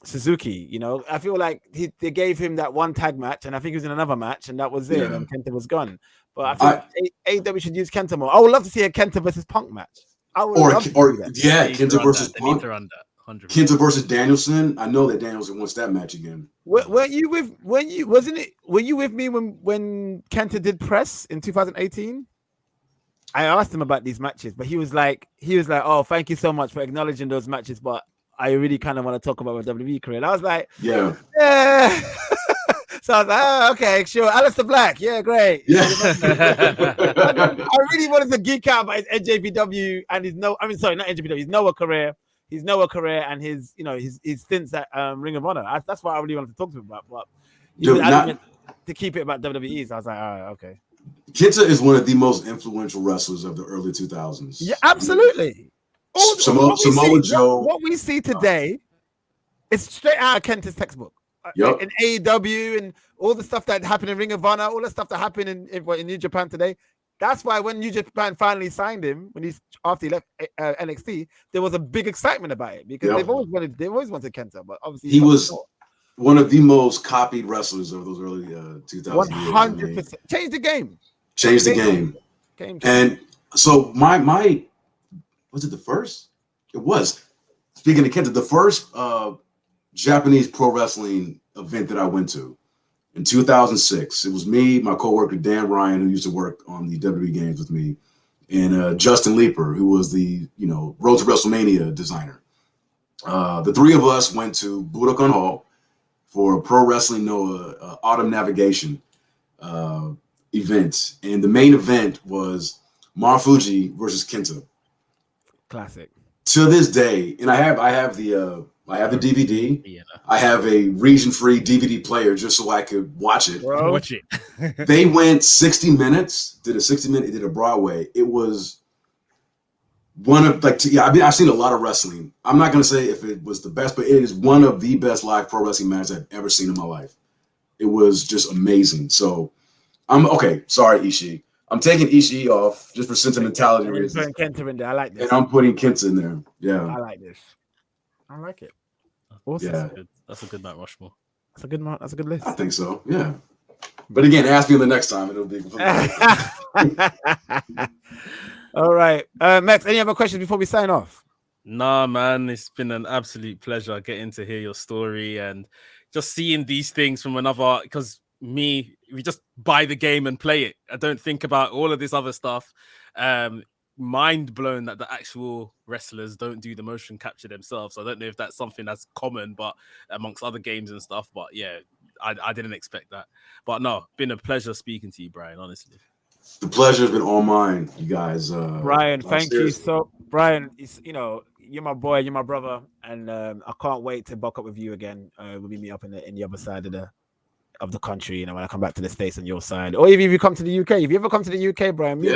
Suzuki. You know, I feel like they gave him that one tag match, and I think he was in another match, and that was it. And Kenta was gone. But I think AEW should use Kenta more. I would love to see a Kenta versus Punk match. I would love to see that. Yeah, Kenta versus Punk. They need to run that. 100%. Kenta versus Danielson. I know that Danielson wants that match again. Were you with me when Kenta did press in 2018? I asked him about these matches, but he was like, "Oh, thank you so much for acknowledging those matches, but I really kind of want to talk about my WWE career." And I was like, "Yeah." So I was like, "Oh, okay, sure." Aleister Black, yeah, great. Yeah. I really wanted to geek out about his NJPW and his not NJPW, his Noah career. His Noah career and his stints at Ring of Honor. That's what I really wanted to talk to him about. But he was adamant to keep it about WWE. So I was like, all right, okay. Kenta is one of the most influential wrestlers of the early 2000s. Yeah, absolutely. Samoa Joe. What we see today is straight out of Kenta's textbook. Yep. In AEW and all the stuff that happened in Ring of Honor, all the stuff that happened in New Japan today. That's why when New Japan finally signed him, after he left NXT, there was a big excitement about it because they've always wanted Kenta, but obviously he was one of the most copied wrestlers of those early 2000s. 100%. Changed the game. Changed the game. And so my was it the first? It was. Speaking of Kenta, the first Japanese pro wrestling event that I went to. In 2006, it was me, my coworker Dan Ryan, who used to work on the WWE Games with me, and Justin Leeper, who was the Road to WrestleMania designer. The three of us went to Budokan Hall for a Pro Wrestling Noah Autumn Navigation event, and the main event was Marufuji versus Kenta. Classic. To this day, and I have the DVD. Yeah. I have a region-free DVD player just so I could watch it. Watch it. They went 60 minutes, did a 60-minute, did a Broadway. It was one of I've seen a lot of wrestling. I'm not going to say if it was the best, but it is one of the best live pro wrestling matches I've ever seen in my life. It was just amazing. So I'm okay. Sorry, Ishii. I'm taking Ishii off just for sentimentality reasons. Putting Kenta in there. I like this. And I'm putting Kenta in there. Yeah. I like this. I like it. Awesome. Yeah. That's a good Mount Rushmore. That's a good list. I think so. Yeah. But again, ask me the next time. It'll be. All right. Max, any other questions before we sign off? Nah, man. It's been an absolute pleasure getting to hear your story and just seeing these things from another. Because we just buy the game and play it. I don't think about all of this other stuff. Mind blown that the actual wrestlers don't do the motion capture themselves. I don't know if that's something that's common, but amongst other games and stuff. But yeah, I didn't expect that. But no, been a pleasure speaking to you, Brian. Honestly, the pleasure has been all mine, you guys. Brian, thank you so. Brian, you're my boy, you're my brother, and I can't wait to buck up with you again. We'll meet up in the other side of the country, when I come back to the States on your side, or if you come to the UK. If you ever come to the UK, Brian, we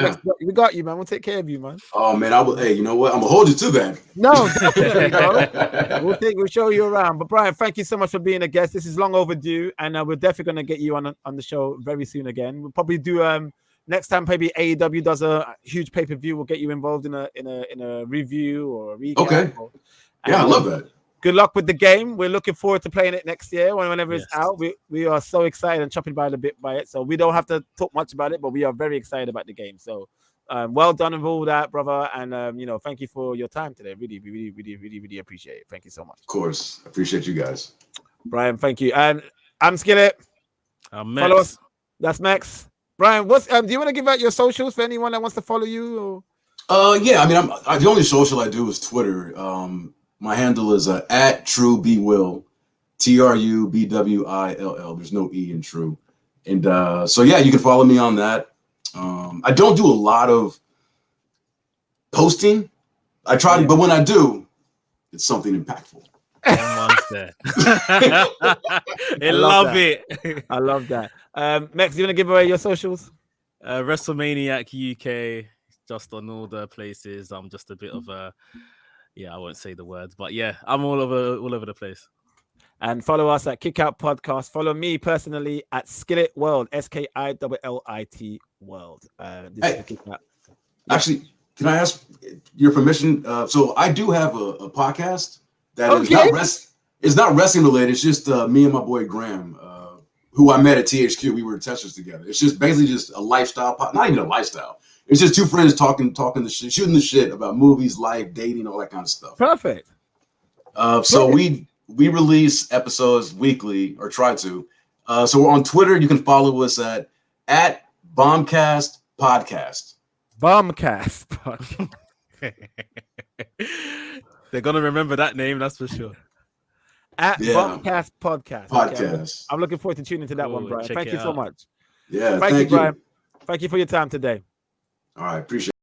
got you, man. We'll take care of you, man. Oh man, I will. Hey, you know what? I'm gonna hold you to that. No, definitely, we'll show you around. But Brian, thank you so much for being a guest. This is long overdue, and we're definitely gonna get you on the show very soon again. We'll probably do next time. Maybe AEW does a huge pay-per-view. We'll get you involved in a review or a recap. Okay. I love that. Good luck with the game. We're looking forward to playing it next year whenever it's out. We are so excited and chopping by it. So we don't have to talk much about it, but we are very excited about the game. So well done with all that, brother. And thank you for your time today. Really appreciate it. Thank you so much. Of course. Appreciate you guys. Brian, thank you. And I'm Skillet. I'm Max. Follow us. That's Max. Brian, do you want to give out your socials for anyone that wants to follow you? Yeah, the only social I do is Twitter. My handle is at TrueBWill, TruBWill. There's no E in True. And so, yeah, you can follow me on that. I don't do a lot of posting. I try to, but when I do, it's something impactful. I love it. I love that. Max, do you want to give away your socials? WrestleManiac UK, just on all the places. I'm just a bit of a... Yeah, I won't say the words, but yeah, I'm all over the place. And follow us at KickOut Podcast. Follow me personally at Skillet World, SKILLIT World. Hey, actually, can I ask your permission? So I do have a podcast that is not It's not wrestling related. It's just me and my boy Graham, who I met at THQ. We were testers together. It's just basically just a lifestyle, not even a lifestyle. It's just two friends talking the shit, shooting the shit about movies, life, dating, all that kind of stuff. Perfect. So we release episodes weekly, or try to. So we're on Twitter. You can follow us at Bombcast Podcast. Bombcast Podcast. They're gonna remember that name, that's for sure. At Bombcast Podcast. Podcast. Okay, I'm looking forward to tuning to that one, Brian. Thank you so much. Yeah, thank you, Brian. Thank you for your time today. All right, appreciate it.